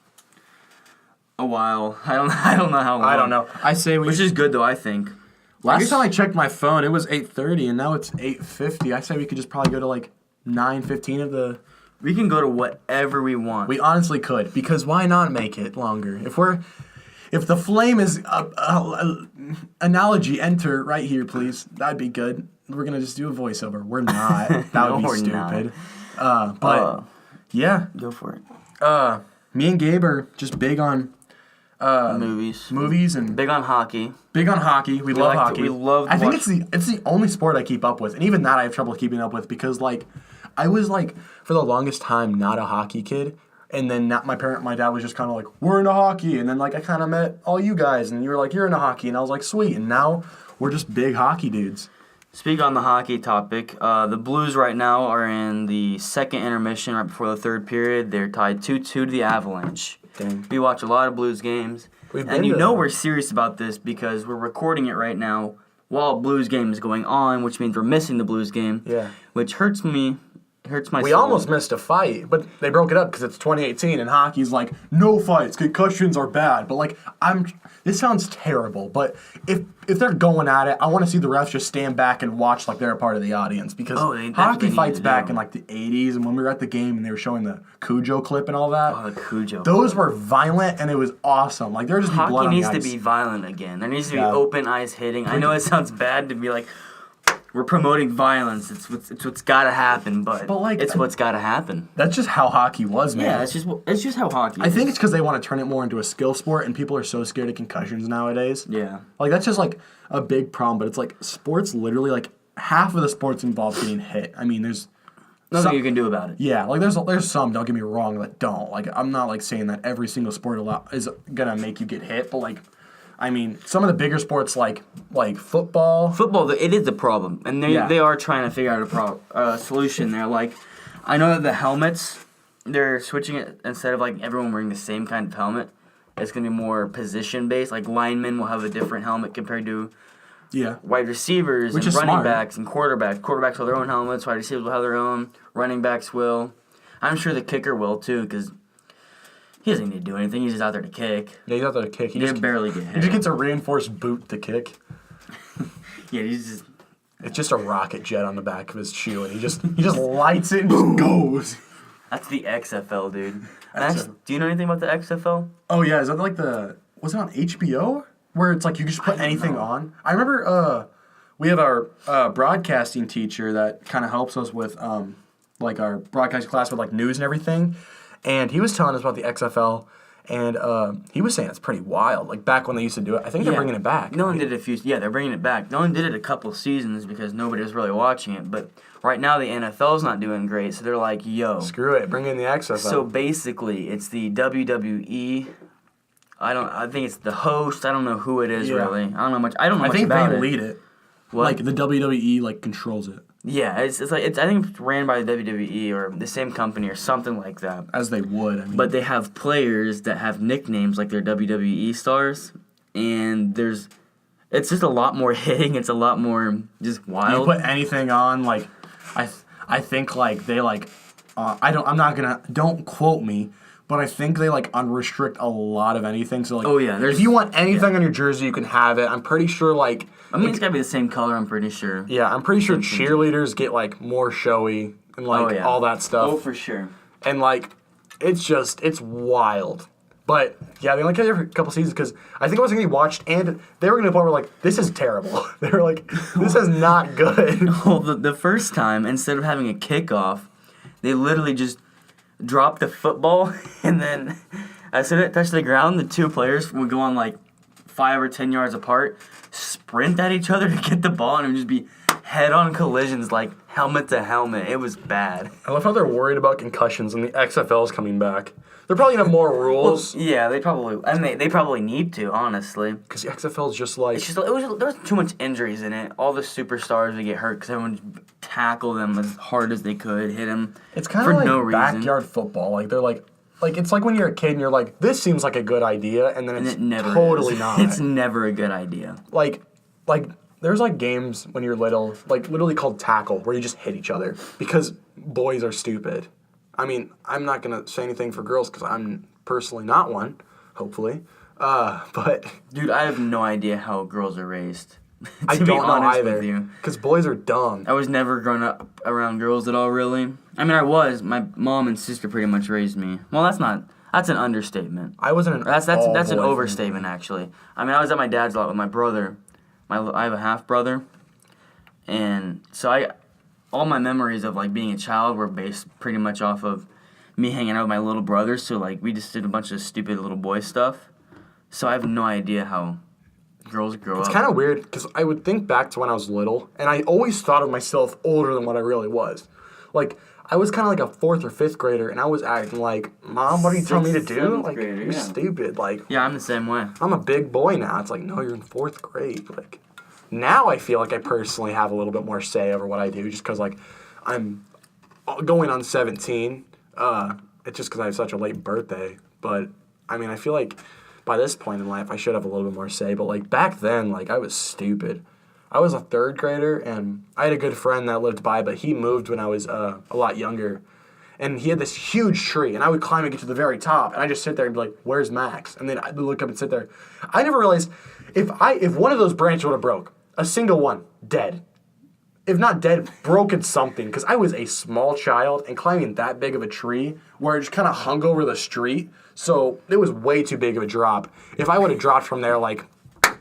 a while. I don't know how long. I don't know. I say which is good though. I think. Last time I checked my phone, it was 8:30, and now it's 8:50. I say we could just probably go to like 9:15 of the. We can go to whatever we want. We honestly could, because why not make it longer? If the flame is analogy, enter right here, please. That'd be good. We're gonna just do a voiceover. We're not. That would be stupid. But yeah, go for it. Me and Gabe are just big on movies and big on hockey. Big on hockey. We love hockey. We love. I think it's the only sport I keep up with, and even that I have trouble keeping up with because like I was like for the longest time not a hockey kid, and then my dad was just kind of like we're into hockey, and then like I kind of met all you guys, and you were like you're into hockey, and I was like sweet, and now we're just big hockey dudes. Speak on the hockey topic. The Blues right now are in the second intermission right before the third period. They're tied 2-2 to the Avalanche. Dang. We watch a lot of Blues games. And you know we're serious about this because we're recording it right now while a Blues game is going on, which means we're missing the Blues game. Yeah. Which hurts me. Hurts my soul. We almost missed a fight, but they broke it up because it's 2018 and hockey's like, no fights, concussions are bad. But like, this sounds terrible, but if they're going at it, I want to see the refs just stand back and watch like they're a part of the audience because hockey fights back in like the 80s and when we were at the game and they were showing the Cujo clip and all that. Oh, the Cujo. Those were violent and it was awesome. Like there would just be blood on the ice. Hockey needs to be violent again. There needs to be open ice hitting. I know it sounds bad to be like, we're promoting violence. It's what's got to happen, but like, it's what's got to happen. That's just how hockey was, man. Yeah, it's just how hockey is. I think it's because they want to turn it more into a skill sport, and people are so scared of concussions nowadays. Yeah. Like, that's just, like, a big problem, but it's, like, sports literally, like, half of the sports involve getting hit. I mean, there's... Nothing you can do about it. Yeah, like, there's some, don't get me wrong, that don't. Like, I'm not, like, saying that every single sport is gonna make you get hit, but, like... I mean, some of the bigger sports like football. Football, it is a problem, and they are trying to figure out a solution. They're like, I know that the helmets, they're switching it instead of like everyone wearing the same kind of helmet. It's gonna be more position based. Like linemen will have a different helmet compared to wide receivers and running backs and quarterbacks. Quarterbacks will have their own helmets. Wide receivers will have their own. Running backs will. I'm sure the kicker will too, because he doesn't need to do anything. He's just out there to kick. Yeah, he's out there to kick. He just barely get hit. He just gets a reinforced boot to kick. Yeah, he's just... It's just a rocket jet on the back of his shoe, and he just lights it and just goes. That's the XFL, dude. Do you know anything about the XFL? Oh, yeah. Is that like was it on HBO? Where it's like you can just put anything on? I remember, we have our broadcasting teacher that kind of helps us with like our broadcasting class with like news and everything, and he was telling us about the XFL, and he was saying it's pretty wild. Like back when they used to do it, I think they're bringing it back. Nolan did it a few. Yeah, they're bringing it back. Nolan did it a couple seasons because nobody was really watching it. But right now the NFL's not doing great, so they're like, "Yo, screw it, bring in the XFL." So basically, it's the WWE. I think it's the host. I don't know who it is really. I don't know much. I don't know much about it. I think they lead it. What? Like the WWE like controls it. Yeah, it's like I think it's ran by the WWE or the same company or something like that. As they would, I mean. But they have players that have nicknames like they're WWE stars, and it's just a lot more hitting. It's a lot more just wild. You put anything on, like, I think like they like, don't quote me, but I think they like unrestrict a lot of anything. So like, oh yeah, if you want anything on your jersey, you can have it. I'm pretty sure like. I mean, it's gotta be the same color. I'm pretty sure. Yeah, I'm pretty sure cheerleaders get like more showy and like all that stuff. Oh, for sure. And like, it's wild. But yeah, they only kept it for a couple seasons because I think it wasn't gonna be watched, and they were gonna the point where like, this is terrible. They were like, this is not good. Well, the first time, instead of having a kickoff, they literally just dropped the football, and then as soon as it touched the ground, the two players would go on like 5 or 10 yards apart, sprint at each other to get the ball, and it would just be head-on collisions, like helmet to helmet. It was bad. I love how they're worried about concussions, and the XFL is coming back. They're probably gonna have more rules. Well, yeah, they probably need to, honestly. Because the XFL is just like there was too much injuries in it. All the superstars would get hurt because everyone would tackle them as hard as they could, hit them. It's kind of like no backyard football. Like they're like it's like when you're a kid and you're like, this seems like a good idea, and then it's totally not. It's never a good idea. Like there's like games when you're little, like literally called tackle, where you just hit each other because boys are stupid. I mean, I'm not gonna say anything for girls because I'm personally not one, hopefully. But dude, I have no idea how girls are raised. I don't know either. Because boys are dumb. I was never growing up around girls at all, really. I mean, I was. My mom and sister pretty much raised me. Well, that's an understatement. I wasn't. That's an overstatement, actually. I mean, I was at my dad's a lot with my brother. I have a half brother, and so all my memories of like being a child were based pretty much off of me hanging out with my little brother. So like we just did a bunch of stupid little boy stuff. So I have no idea how girls grow up. It's kind of weird because I would think back to when I was little, and I always thought of myself older than what I really was. Like I was kind of like a 4th or 5th grader, and I was acting like, "Mom, what are you telling me to do? Like you're stupid." Like yeah, I'm the same way. I'm a big boy now. It's like, no, you're in 4th grade. Like. Now I feel like I personally have a little bit more say over what I do just because, like, I'm going on 17. It's just because I have such a late birthday. But, I mean, I feel like by this point in life I should have a little bit more say. But, like, back then, like, I was stupid. I was a 3rd grader, and I had a good friend that lived by, but he moved when I was a lot younger. And he had this huge tree, and I would climb and get to the very top, and I just sit there and be like, "Where's Max?" And then I'd look up and sit there. I never realized if one of those branches would have broke, a single one, dead. If not dead, broken something. Because I was a small child, and climbing that big of a tree, where it just kind of hung over the street, so it was way too big of a drop. If I would have dropped from there, like,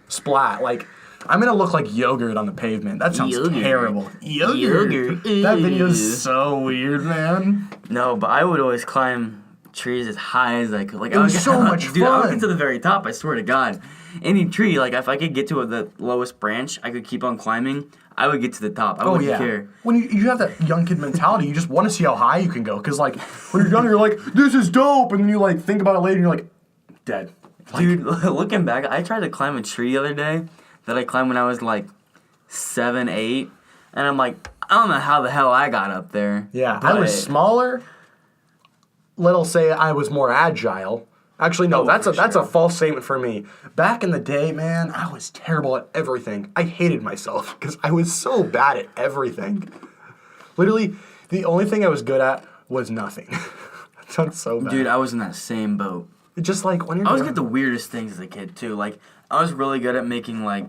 splat, like, I'm going to look like yogurt on the pavement. That sounds terrible. Yogurt. That video is so weird, man. No, but I would always climb trees as high as I could. Like, it was so much fun. Dude, I would get to the very top, I swear to God. Any tree, like, if I could get to the lowest branch, I could keep on climbing, I would get to the top. I wouldn't care. When you have that young kid mentality, you just want to see how high you can go. Because, like, when you're younger, you're like, this is dope. And then you, like, think about it later, and you're like, dead. Like, dude, looking back, I tried to climb a tree the other day that I climbed when I was, like, 7, 8. And I'm like, I don't know how the hell I got up there. Yeah, I was smaller. Let'll say I was more agile. Actually, no, that's a false statement for me. Back in the day, man, I was terrible at everything. I hated myself because I was so bad at everything. Literally, the only thing I was good at was nothing. That sounds so bad. Dude, I was in that same boat. Just like when you're I was good at the weirdest things as a kid, too. Like, I was really good at making, like,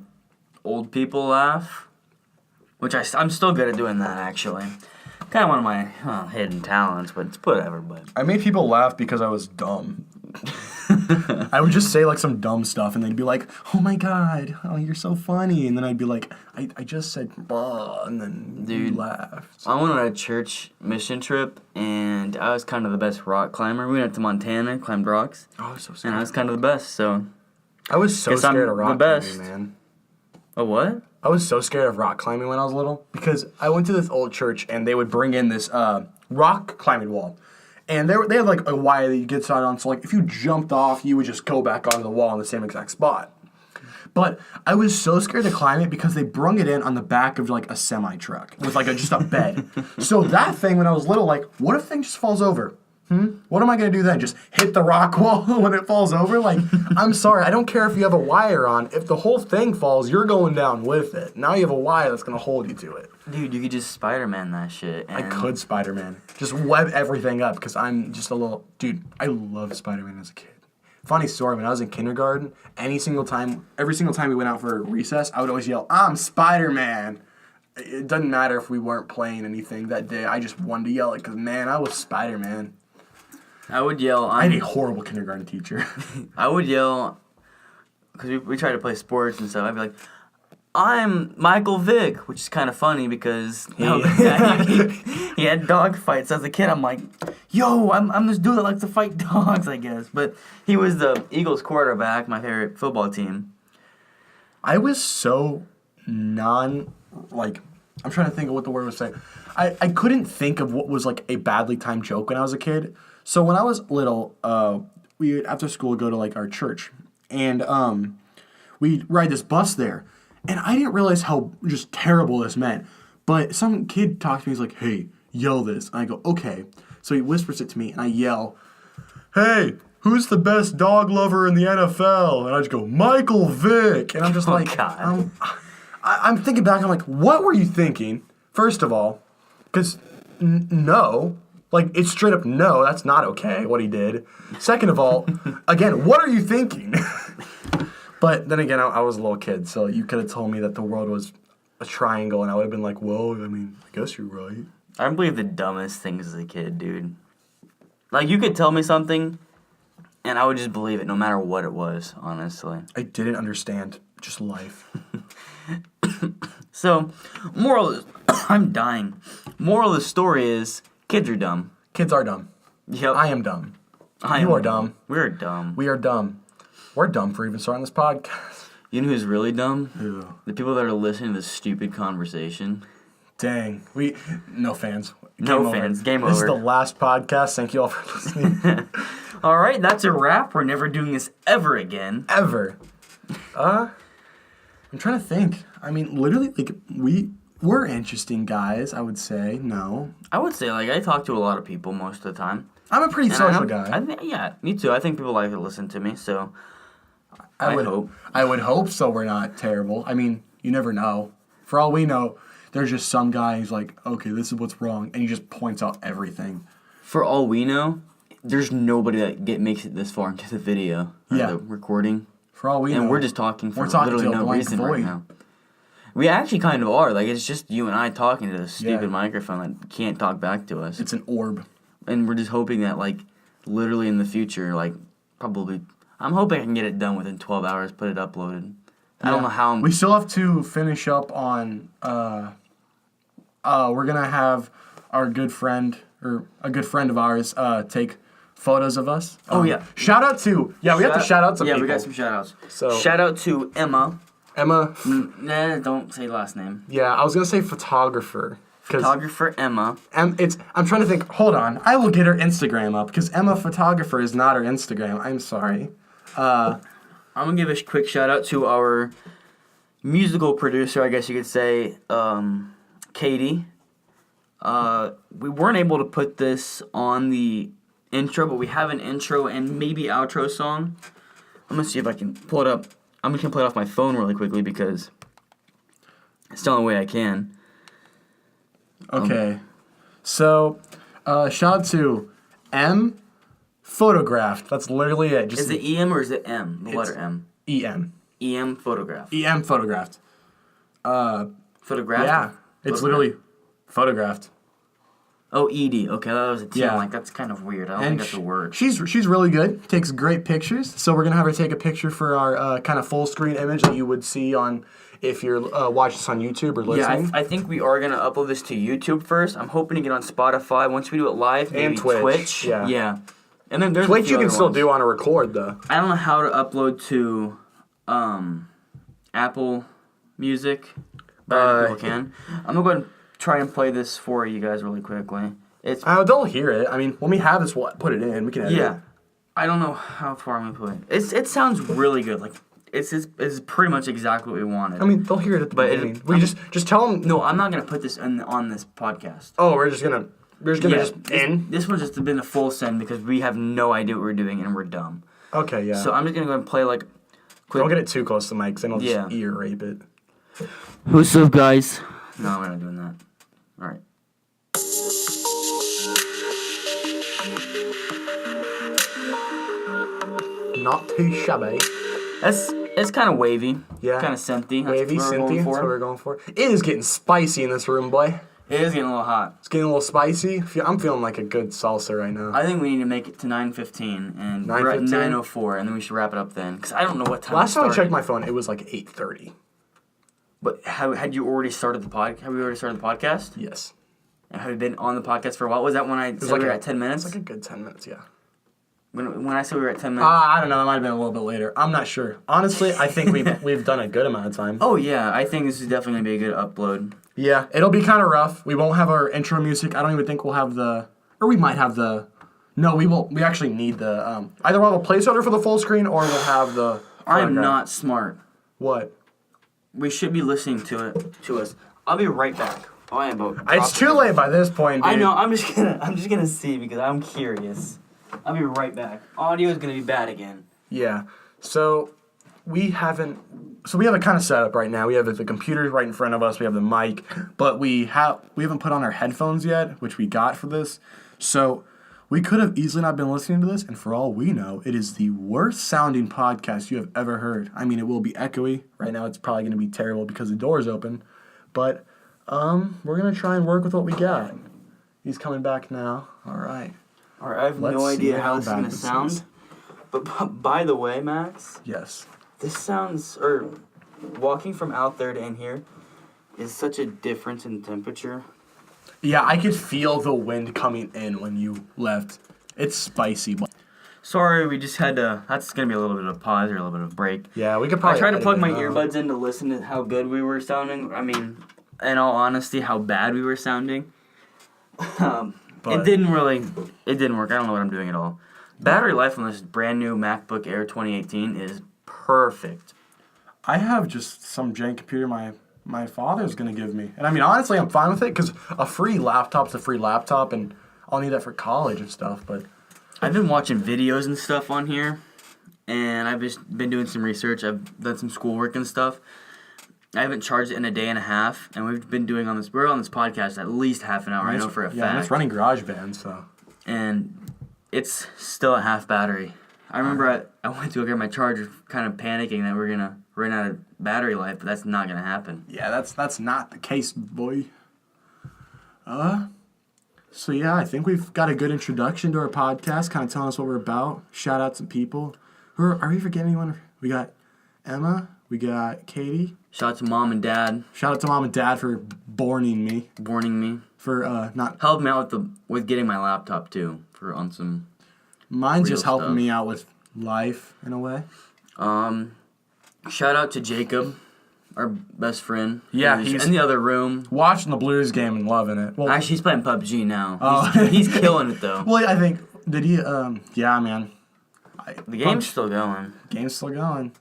old people laugh, which I'm still good at doing that, actually. Kind of one of my hidden talents, but it's whatever. But I made people laugh because I was dumb. I would just say like some dumb stuff, and they'd be like, "Oh my god, oh you're so funny," and then I'd be like, "I just said bah," and then you laughed. I went on a church mission trip, and I was kind of the best rock climber. We went to Montana, climbed rocks. Oh, so scared. And I was kind of the best, so. I was so Guess I'm scared of rock the best. climbing, man. A what? I was so scared of rock climbing when I was little because I went to this old church and they would bring in this rock climbing wall. And they had like a wire that you get started on. So like if you jumped off, you would just go back onto the wall in the same exact spot. But I was so scared to climb it because they brung it in on the back of like a semi truck with like just a bed. So that thing when I was little, like, what if the thing just falls over? What am I going to do then? Just hit the rock wall when it falls over? Like, I'm sorry. I don't care if you have a wire on. If the whole thing falls, you're going down with it. Now you have a wire that's going to hold you to it. Dude, you could just Spider-Man that shit. I could Spider-Man. Just web everything up because I'm just a little... Dude, I loved Spider-Man as a kid. Funny story, when I was in kindergarten, every single time we went out for recess, I would always yell, "I'm Spider-Man!" It doesn't matter if we weren't playing anything that day. I just wanted to yell it because, man, I was Spider-Man. I would yell. I had a horrible kindergarten teacher. I would yell because we tried to play sports and stuff. I'd be like, "I'm Michael Vick," which is kind of funny because he had dog fights as a kid. I'm like, "Yo, I'm this dude that likes to fight dogs," I guess. But he was the Eagles quarterback, my favorite football team. I was so I'm trying to think of what the word was saying. I couldn't think of what was like a badly timed joke when I was a kid. So when I was little, we would, after school, go to like our church, and we'd ride this bus there, and I didn't realize how just terrible this meant. But some kid talked to me, he's like, "Hey, yell this," and I go, "Okay." So he whispers it to me, and I yell, "Hey, who's the best dog lover in the NFL?" And I just go, "Michael Vick," and I'm just like, God. I'm thinking back, I'm like, what were you thinking? First of all, because no. Like, it's straight up no, that's not okay, what he did. Second of all, again, what are you thinking? But then again, I was a little kid, so you could have told me that the world was a triangle, and I would have been like, well, I mean, I guess you're right. I believe the dumbest things as a kid, dude. Like, you could tell me something, and I would just believe it no matter what it was, honestly. I didn't understand just life. So, I'm dying. Moral of the story is, kids are dumb. Kids are dumb. Yep. I am dumb. You are dumb. We're dumb. We are dumb. We're dumb for even starting this podcast. You know who's really dumb? Who? The people that are listening to this stupid conversation. Dang. No fans. No fans. Game over. This is the last podcast. Thank you all for listening. All right, that's a wrap. We're never doing this ever again. Ever. I'm trying to think. I mean, literally, like, we're interesting guys, I would say. No. I would say, like, I talk to a lot of people most of the time. I'm a pretty social guy. Yeah, me too. I think people like to listen to me, so I hope. I would hope so we're not terrible. I mean, you never know. For all we know, there's just some guy who's like, okay, this is what's wrong, and he just points out everything. For all we know, there's nobody that makes it this far into the video or the recording. For all we know. And we're just talking for talking literally to a no blank reason void. right now. We actually kind of are. Like, it's just you and I talking to this stupid microphone that can't talk back to us. It's an orb. And we're just hoping that, like, literally in the future, like, probably... I'm hoping I can get it done within 12 hours, put it uploaded. I don't know how... We still have to finish up on... we're going to have our good friend, or a good friend of ours, take photos of us. Oh, yeah. Shout out to... Yeah, we have to shout out some people. Yeah, we got some shout outs. So, shout out to Emma. Emma... Don't say last name. Yeah, I was going to say photographer. Photographer Emma. I'm trying to think. Hold on. I will get her Instagram up because Emma Photographer is not her Instagram. I'm sorry. I'm going to give a quick shout out to our musical producer, I guess you could say, Katie. We weren't able to put this on the intro, but we have an intro and maybe outro song. I'm going to see if I can pull it up. I'm just going to play it off my phone really quickly because it's the only way I can. Okay. So, shout out to M Photographed. That's literally it. Just is it EM or is it M? The letter M. EM. EM Photographed. EM Photographed. Photographed? Yeah. It's literally photographed. Oh, Edie. Okay, that was a T. Yeah. I'm like, that's kind of weird. I don't think that's a word. She's really good. Takes great pictures. So we're gonna have her take a picture for our kind of full screen image that you would see on if you're watching this on YouTube or listening. Yeah, I think we are gonna upload this to YouTube first. I'm hoping to get on Spotify once we do it live. Maybe And Twitch. Yeah. And then there's Twitch you can still do on a record though. I don't know how to upload to Apple Music, but I know people can. I'm gonna go ahead and try and play this for you guys really quickly. It's They'll hear it. I mean, when we have this, we'll put it in. We can edit it. I don't know how far I'm gonna put it. It sounds really good. Like it's pretty much exactly what we wanted. I mean, they'll hear it at the beginning. We just tell them. No, I'm not gonna put this on this podcast. Oh, we're just gonna This one's just been a full send because we have no idea what we're doing and we're dumb. Okay, yeah. So I'm just gonna go and play like. Don't get it too close to the mic, then I'll just ear rape it. Who's up, guys? No, we're not doing that. All right. Not too shabby. It's kind of wavy. Yeah. Kind of synthy. Wavy, synthy. That's what we're going for. It is getting spicy in this room, boy. It is getting a little hot. It's getting a little spicy. I'm feeling like a good salsa right now. I think we need to make it to 9:15, and we're at 9:04, and then we should wrap it up then. Because I don't know what time. Last time I checked my phone, it was like 8:30. But had you already started the podcast? Have we already started the podcast? Yes. And have you been on the podcast for a while? Was that when I said we were at 10 minutes? It's like a good 10 minutes, yeah. When I said we were at 10 minutes? I don't know. It might have been a little bit later. I'm not sure. Honestly, I think we've done a good amount of time. Oh, yeah. I think this is definitely going to be a good upload. Yeah, it'll be kind of rough. We won't have our intro music. I don't even think we'll have or we might have no, we won't. We actually need the, either we'll have a placeholder for the full screen or we'll have the. I am not smart. What? We should be listening to us. I'll be right back. Oh, I am about. It's too late by this point, dude. I know. I'm just gonna see because I'm curious. I'll be right back. Audio is gonna be bad again. Yeah. So we have a kind of setup right now. We have the computer right in front of us. We have the mic, but we haven't put on our headphones yet, which we got for this. So we could have easily not been listening to this, and for all we know, it is the worst sounding podcast you have ever heard. I mean, it will be echoey. Right now, it's probably going to be terrible because the door's open. But we're going to try and work with what we got. He's coming back now. All right. All right, I have no idea how this is going to sound. But by the way, Max. Yes. This sounds, walking from out there to in here is such a difference in temperature. Yeah, I could feel the wind coming in when you left. It's spicy. Sorry, we just had to. That's gonna be a little bit of a pause or a little bit of a break. Yeah, we could probably. I tried to plug my earbuds in to listen to how good we were sounding. I mean, in all honesty, how bad we were sounding. It didn't work. I don't know what I'm doing at all. Battery life on this brand new MacBook Air 2018 is perfect. I have just some jank computer my father's going to give me. And I mean, honestly, I'm fine with it because a free laptop's a free laptop, and I'll need that for college and stuff. But I've been watching videos and stuff on here, and I've just been doing some research. I've done some schoolwork and stuff. I haven't charged it in a day and a half, and we're on this podcast at least half an hour, I know for a fact. Yeah, it's running GarageBand, so. And it's still at half battery. I remember I went to go get my charger, kind of panicking that we're going to run out of battery life, but that's not going to happen. Yeah, that's not the case, boy. So yeah, I think we've got a good introduction to our podcast, kind of telling us what we're about. Shout out some people. Are we forgetting anyone? We got Emma. We got Katie. Shout out to Mom and Dad. Shout out to Mom and Dad for borning me. For not helped me out with getting my laptop too. On some. Mine's just helping me out with life in a way. Shout out to Jacob, our best friend. Yeah, he's in the other room watching the Blues game and loving it. Well, actually, he's playing PUBG now. Oh. He's killing it though. Well, I think did he? Yeah, man. The game's still going. Game's still going.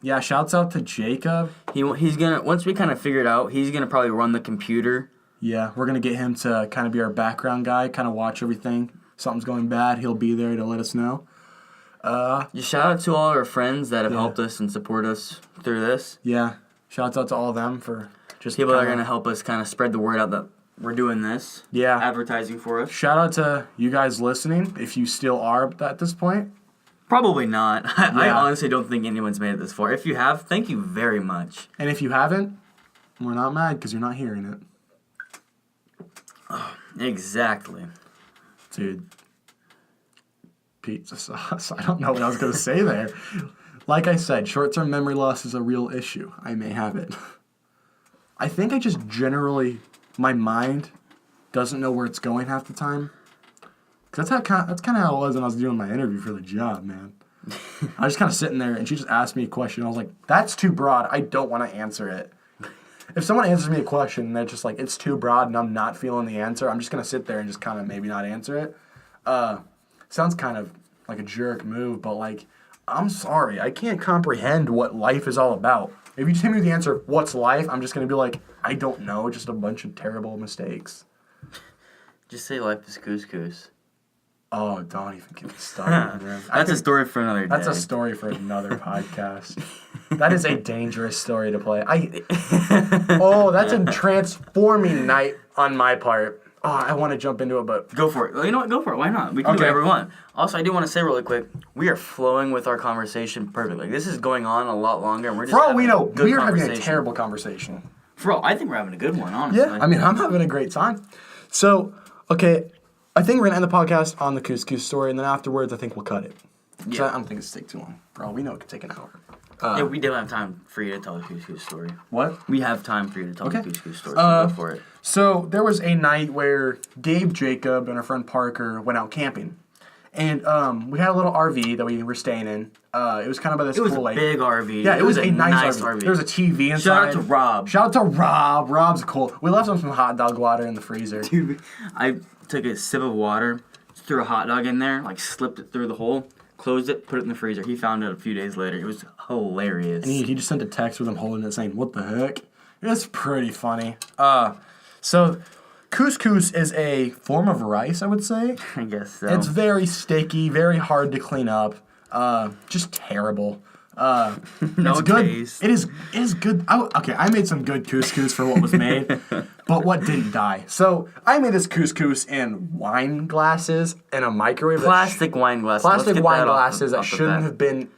Yeah. Shouts out to Jacob. He's gonna once we kind of figure it out. He's gonna probably run the computer. Yeah, we're gonna get him to kind of be our background guy, kind of watch everything. Something's going bad, he'll be there to let us know. Just shout out to all our friends that have helped us and support us through this. Yeah, shouts out to all of them for just people that are gonna help us kind of spread the word out that we're doing this. Yeah, advertising for us. Shout out to you guys listening, if you still are at this point. Probably not. I honestly don't think anyone's made it this far. If you have, thank you very much. And if you haven't, we're not mad because you're not hearing it. Exactly. Dude. Pizza sauce. I don't know what I was going to say there. Like I said, short-term memory loss is a real issue. I may have it. I think I just generally, my mind doesn't know where it's going half the time. Cause that's kind of how it was when I was doing my interview for the job, man. I was just kind of sitting there, and she just asked me a question. I was like, that's too broad. I don't want to answer it. If someone answers me a question and they're just like, it's too broad and I'm not feeling the answer, I'm just going to sit there and just kind of maybe not answer it. Sounds kind of like a jerk move, but like, I'm sorry. I can't comprehend what life is all about. If you tell me the answer, what's life, I'm just going to be like, I don't know, just a bunch of terrible mistakes. Just say life is couscous. Oh, don't even get me started, man. That's a story for another day. That's a story for another podcast. That is a dangerous story to play. That's a transforming night on my part. Oh, I want to jump into it, but... Go for it. Well, you know what? Go for it. Why not? We can do whatever we want. Also, I do want to say really quick, we are flowing with our conversation perfectly. This is going on a lot longer, and we're just for all we know, we are having a terrible conversation. For all, I think we're having a good one, honestly. Yeah, I mean, I'm having a great time. So, okay, I think we're going to end the podcast on the couscous story, and then afterwards, I think we'll cut it. Yeah. So I don't think it's take too long. For all we know, it could take an hour. Yeah, we do have time for you to tell the couscous story. What? We have time for you to tell the couscous story, so go for it. So there was a night where Gabe, Jacob, and our friend Parker went out camping. And we had a little RV that we were staying in. It was kind of by this cool lake. It was a big RV. Yeah, it was a nice RV. There was a TV inside. Shout out to Rob. Shout out to Rob. Rob's cool. We left him some hot dog water in the freezer. Dude, I took a sip of water, threw a hot dog in there, like slipped it through the hole, closed it, put it in the freezer. He found it a few days later. It was hilarious. And he just sent a text with him holding it saying, what the heck? It's pretty funny. So couscous is a form of rice, I would say. I guess so. It's very sticky, very hard to clean up. Just terrible. No it's good. taste. It is good. I made some good couscous for what was made, but what didn't die. So I made this couscous in wine glasses in a microwave. Plastic wine glasses. Plastic wine glasses that shouldn't have been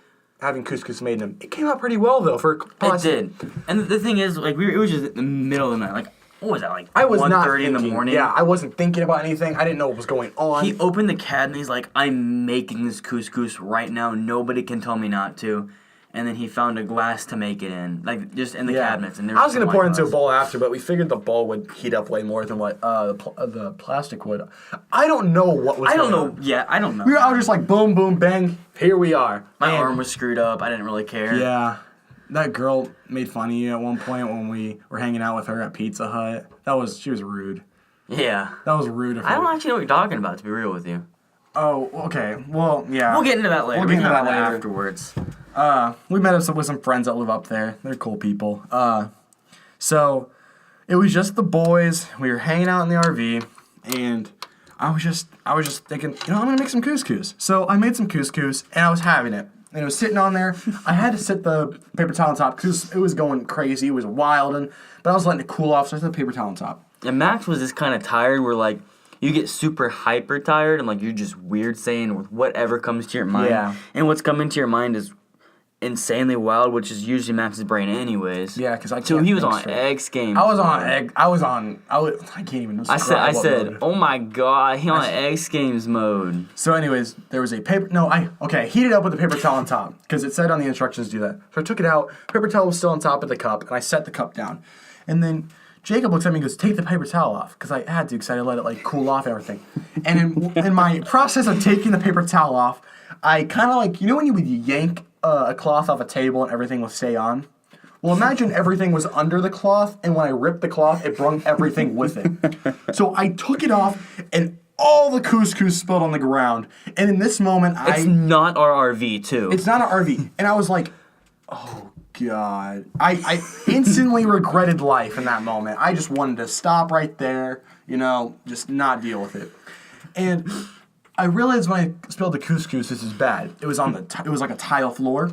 having couscous made in them. It came out pretty well though for plastic. It did. And the thing is, like, it was just in the middle of the night. Like, what was that, like, I was not 1:30 in the thinking. morning? Yeah, I wasn't thinking about anything. I didn't know what was going on. He opened the cabinet. He's like, I'm making this couscous right now. Nobody can tell me not to. And then he found a glass to make it in, like, just in the cabinets. And I was going to pour it into a bowl after, but we figured the bowl would heat up way more than what the plastic would. I don't know what was going on. Yeah, I don't know. We were all just like, boom, boom, bang, here we are. My arm was screwed up. I didn't really care. Yeah. That girl made fun of you at one point when we were hanging out with her at Pizza Hut. She was rude. Yeah. That was rude of her. I don't actually know what you're talking about, to be real with you. Oh, okay. Well, yeah. We'll get into that later. We'll get into that later. Afterwards. We met up with some friends that live up there. They're cool people. So it was just the boys. We were hanging out in the RV, and I was just thinking, I'm gonna make some couscous. So I made some couscous, and I was having it. And it was sitting on there. I had to sit the paper towel on top because it was going crazy. It was wild, but I was letting it cool off, so I set the paper towel on top. And Max was just kind of tired. Where, like, you get super hyper tired, and, like, you're just weird saying whatever comes to your mind. Yeah. And what's coming to your mind is insanely wild, which is usually Max's brain anyways. Yeah, because I can't. So he was think on straight. egg games. I can't even describe I said, mode. oh my god, he on egg games mode. So anyways, there was a paper, heated up with the paper towel on top, because it said on the instructions to do that. So I took it out, paper towel was still on top of the cup, and I set the cup down. And then Jacob looks at me and goes, take the paper towel off, because I had to, because I had to let it, like, cool off everything. And in my process of taking the paper towel off, I kind of, like, when you would yank a cloth off a table and everything will stay on? Well, imagine everything was under the cloth, and when I ripped the cloth, it brung everything with it. So I took it off, and all the couscous spilled on the ground. And in this moment, It's not our RV, too. It's not an RV. And I was like, oh, God. I instantly regretted life in that moment. I just wanted to stop right there, just not deal with it. And I realized when I spilled the couscous, this is bad. It was on it was like a tile floor.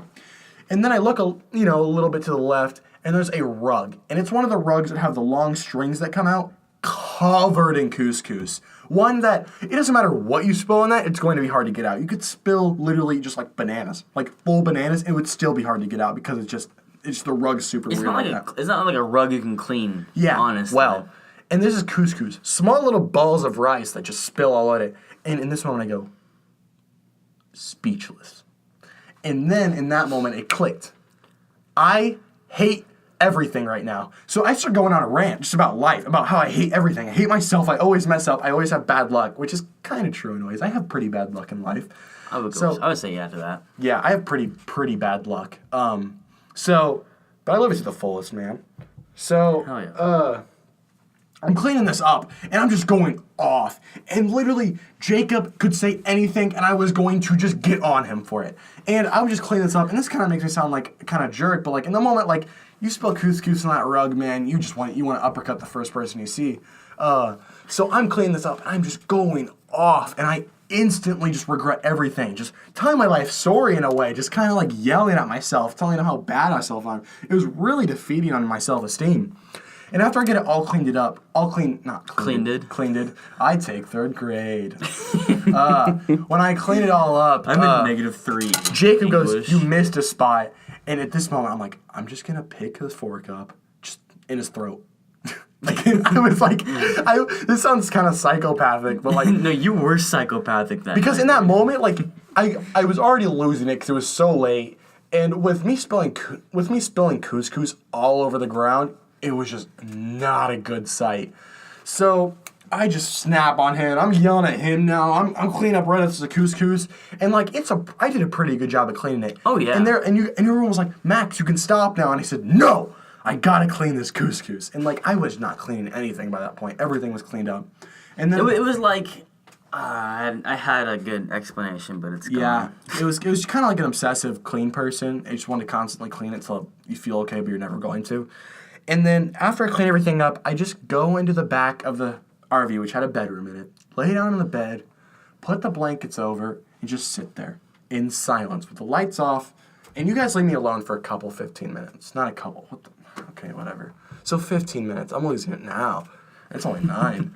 And then I look, a little bit to the left, and there's a rug. And it's one of the rugs that have the long strings that come out, covered in couscous. One that, it doesn't matter what you spill in that, it's going to be hard to get out. You could spill literally just like bananas, like full bananas, it would still be hard to get out because it's the rug's super weird. It's not like a rug you can clean, honestly. Well, And this is couscous. Small little balls of rice that just spill all at it. And in this moment, I go, speechless. And then in that moment, it clicked. I hate everything right now. So I start going on a rant just about life, about how I hate everything. I hate myself. I always mess up. I always have bad luck, which is kind of true in ways. I have pretty bad luck in life. I would say yeah to that. Yeah, I have pretty bad luck. But I live it to the fullest, man. So, Hell yeah. I'm cleaning this up, and I'm just going off. And literally, Jacob could say anything, and I was going to just get on him for it. And I would just clean this up, and this kind of makes me sound like kind of jerk, but like in the moment, like you spill couscous on that rug, man, you want to uppercut the first person you see. So I'm cleaning this up, and I'm just going off, and I instantly just regret everything. Just telling my life sorry in a way, just kind of like yelling at myself, telling them how bad myself am. It was really defeating on my self-esteem. And after I get it all cleaned, I take third grade. When I clean it all up, I'm in -3. Jacob English. goes, "You missed a spot." And at this moment, I'm like, I'm just gonna pick his fork up, just in his throat. Like I was like, this sounds kind of psychopathic, but like, No, you were psychopathic then. because in that moment, like I was already losing it because it was so late, and with me spilling couscous all over the ground, it was just not a good sight. So I just snap on him. I'm yelling at him now. I'm cleaning up right after the couscous, and like I did a pretty good job of cleaning it. Oh, yeah. And everyone was like, "Max, you can stop now," and I said, "No, I gotta clean this couscous." And like I was not cleaning anything by that point. Everything was cleaned up, and then It was like I had a good explanation, but it's gone. yeah, it was kind of like an obsessive clean person. I just wanted to constantly clean it till you feel okay, but you're never going to. And then after I clean everything up, I just go into the back of the RV, which had a bedroom in it, lay down on the bed, put the blankets over, and just sit there in silence with the lights off. And you guys leave me alone for 15 minutes. Not a couple. Okay, whatever. So 15 minutes. I'm losing it now. It's only 9.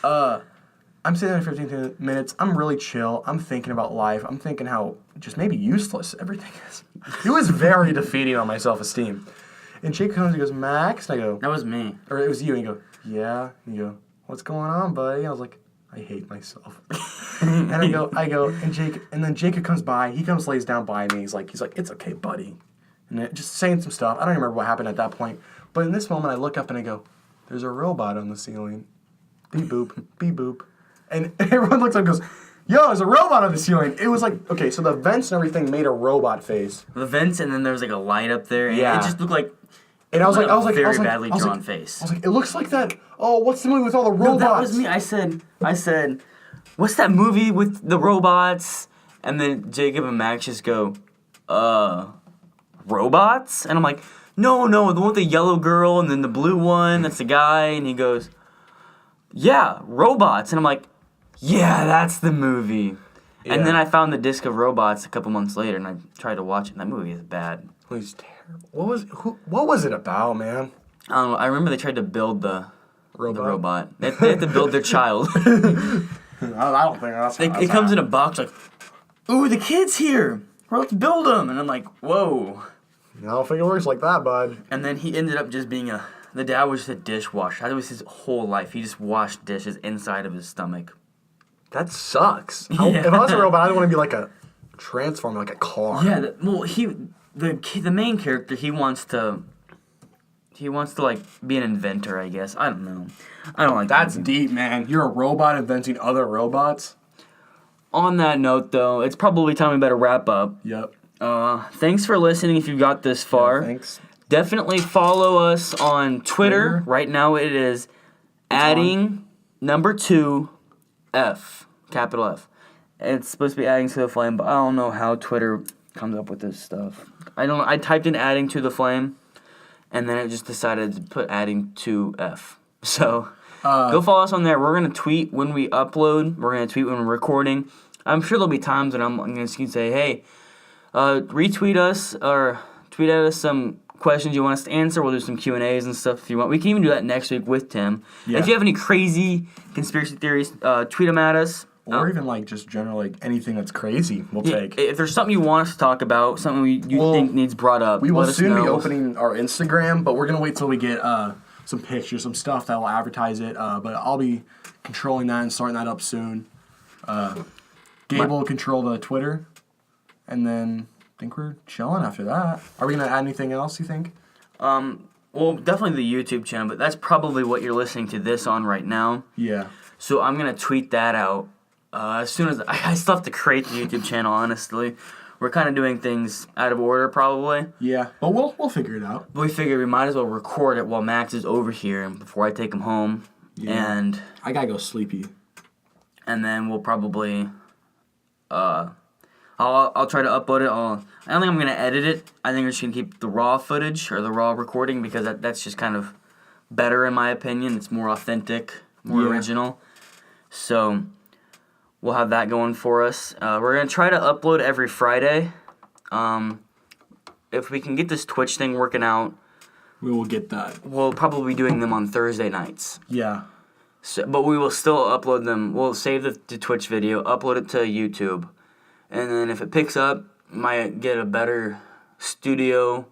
I'm sitting there for 15 minutes. I'm really chill. I'm thinking about life. I'm thinking how just maybe useless everything is. It was very defeating on my self-esteem. And Jake comes and goes, "Max," and I go, That was me. or it was you, and you go, "Yeah," and you go, "What's going on, buddy?" And I was like, "I hate myself." And I go, and then Jacob comes by. He comes, lays down by me. He's like, "It's okay, buddy," and just saying some stuff. I don't even remember what happened at that point. But in this moment, I look up and I go, "There's a robot on the ceiling." Beep boop, beep boop, and everyone looks up and goes, "Yo, there's a robot on the ceiling." It was like, okay, so the vents and everything made a robot face. The vents, and then there was like a light up there, and Yeah. it just looked like. And I was like, very badly drawn face. I was like, it looks like that. Oh, what's the movie with all the robots? No, that was me. I said, what's that movie with the robots? And then Jacob and Max just go, robots? And I'm like, no, the one with the yellow girl and then the blue one, that's the guy. And he goes, yeah, robots. And I'm like, yeah, that's the movie. Yeah. And then I found the disc of robots a couple months later, and I tried to watch it, and that movie is bad. It was terrible. What was it about, man? I don't know. I remember they tried to build the robot. They had to build their child. I don't think that's It comes in a box like, ooh, the kid's here. Let's build him. And I'm like, whoa. I don't think it works like that, bud. And then he ended up just being the dad was just a dishwasher. That was his whole life. He just washed dishes inside of his stomach. That sucks. Yeah. If I was a robot, I'd want to be like a transformer, like a car. Yeah, the main character, he wants to like be an inventor, I guess. I don't know. I don't like That's that. deep, man. You're a robot inventing other robots? On that note, though, it's probably time we better wrap up. Yep. Thanks for listening if you got this far. Thanks. Definitely follow us on Twitter. Right now it is ADDING2THEFLAME. Capital F. It's supposed to be adding to the flame, but I don't know how Twitter comes up with this stuff. I typed in adding to the flame, and then it just decided to put adding to F. So go follow us on there. We're gonna tweet when we upload. We're gonna tweet when we're recording. I'm sure there'll be times when I'm gonna say, hey, retweet us or tweet at us some questions you want us to answer. We'll do some Q&As and stuff if you want. We can even do that next week with Tim. Yeah. If you have any crazy conspiracy theories, tweet them at us. Or even like just general like anything that's crazy, we'll take. If there's something you want us to talk about, something you think needs brought up, We will let us soon know. be opening our Instagram, but we're gonna wait till we get some pictures, some stuff that will advertise it. But I'll be controlling that and starting that up soon. Gabe will control the Twitter, and then I think we're chilling after that. Are we gonna add anything else, you think? Well, definitely the YouTube channel, but that's probably what you're listening to this on right now. Yeah. So I'm gonna tweet that out as soon as I still have to create the YouTube channel. Honestly, we're kind of doing things out of order, probably. Yeah, but we'll figure it out. But we figured we might as well record it while Max is over here and before I take him home. Yeah. And I gotta go sleepy. And then we'll probably, I'll try to upload it. I don't think I'm gonna edit it. I think we're just gonna keep the raw footage or the raw recording because that's just kind of better in my opinion. It's more authentic, more original. So we'll have that going for us. We're gonna try to upload every Friday. If we can get this Twitch thing working out, We will get that. we'll probably be doing them on Thursday nights. Yeah. So, but we will still upload them. We'll save the Twitch video, upload it to YouTube, and then if it picks up, might get a better studio.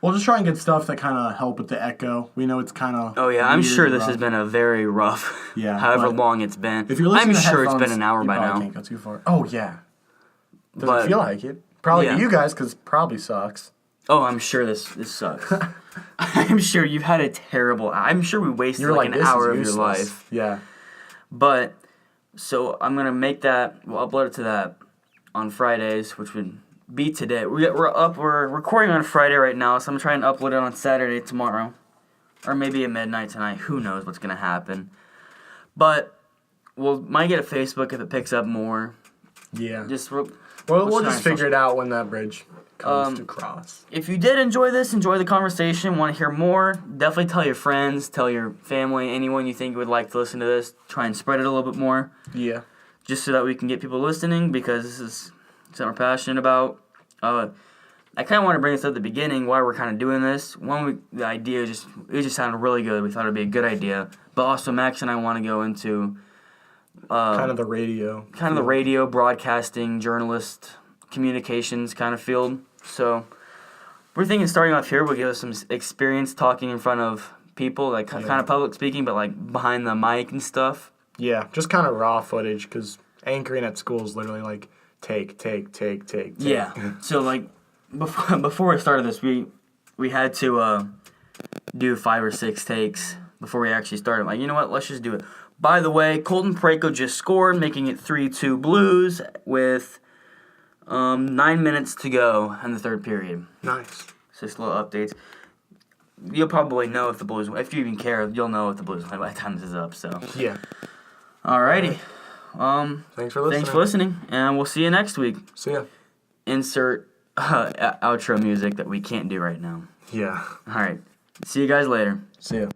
We'll just try and get stuff that kind of help with the echo. We know it's kind of. Oh yeah, I'm sure this has been a very rough. Yeah, however but long it's been. If you're listening I'm to sure it's headphones, been an hour you by probably now. Can't go too far. Oh yeah. Doesn't But- feel like it. Probably Yeah. to you guys, because probably sucks. Oh, I'm sure this sucks. I'm sure you've had a terrible. I'm sure we wasted You're like like an this hour is of your useless. life. Yeah. But so I'm gonna make that. We'll upload it to that on Fridays, which would be today. We're recording on Friday right now, so I'm trying to upload it on Saturday tomorrow, or maybe at midnight tonight. Who knows what's gonna happen? But we'll might get a Facebook if it picks up more. Yeah. Just We'll try just and figure it out when that bridge comes to cross. if you did enjoy this, enjoy the conversation, want to hear more, definitely tell your friends, tell your family, anyone you think would like to listen to this. Try and spread it a little bit more, Yeah. just so that we can get people listening, because this is something we're passionate about. I kind of want to bring this up at the beginning, why we're kind of doing this. The idea just sounded really good. We thought it'd be a good idea. But also, Max and I want to go into Kind of the radio. the radio, broadcasting, journalist, communications kind of field. So we're thinking starting off here will give us some experience talking in front of people, like kind of public speaking, but like behind the mic and stuff. Yeah, just kind of raw footage, because anchoring at school is literally like take. Yeah. So like before we started this, we had to do 5 or 6 takes before we actually started. Like, you know what? Let's just do it. By the way, Colton Parayko just scored, making it 3-2 Blues with 9 minutes to go in the third period. Nice. So just little updates. You'll probably know if the Blues, if you even care, you'll know if the Blues win by the time this is up. So. Yeah. Alrighty. Thanks for listening. Thanks for listening, and we'll see you next week. See ya. Insert outro music that we can't do right now. Yeah. All right. See you guys later. See ya.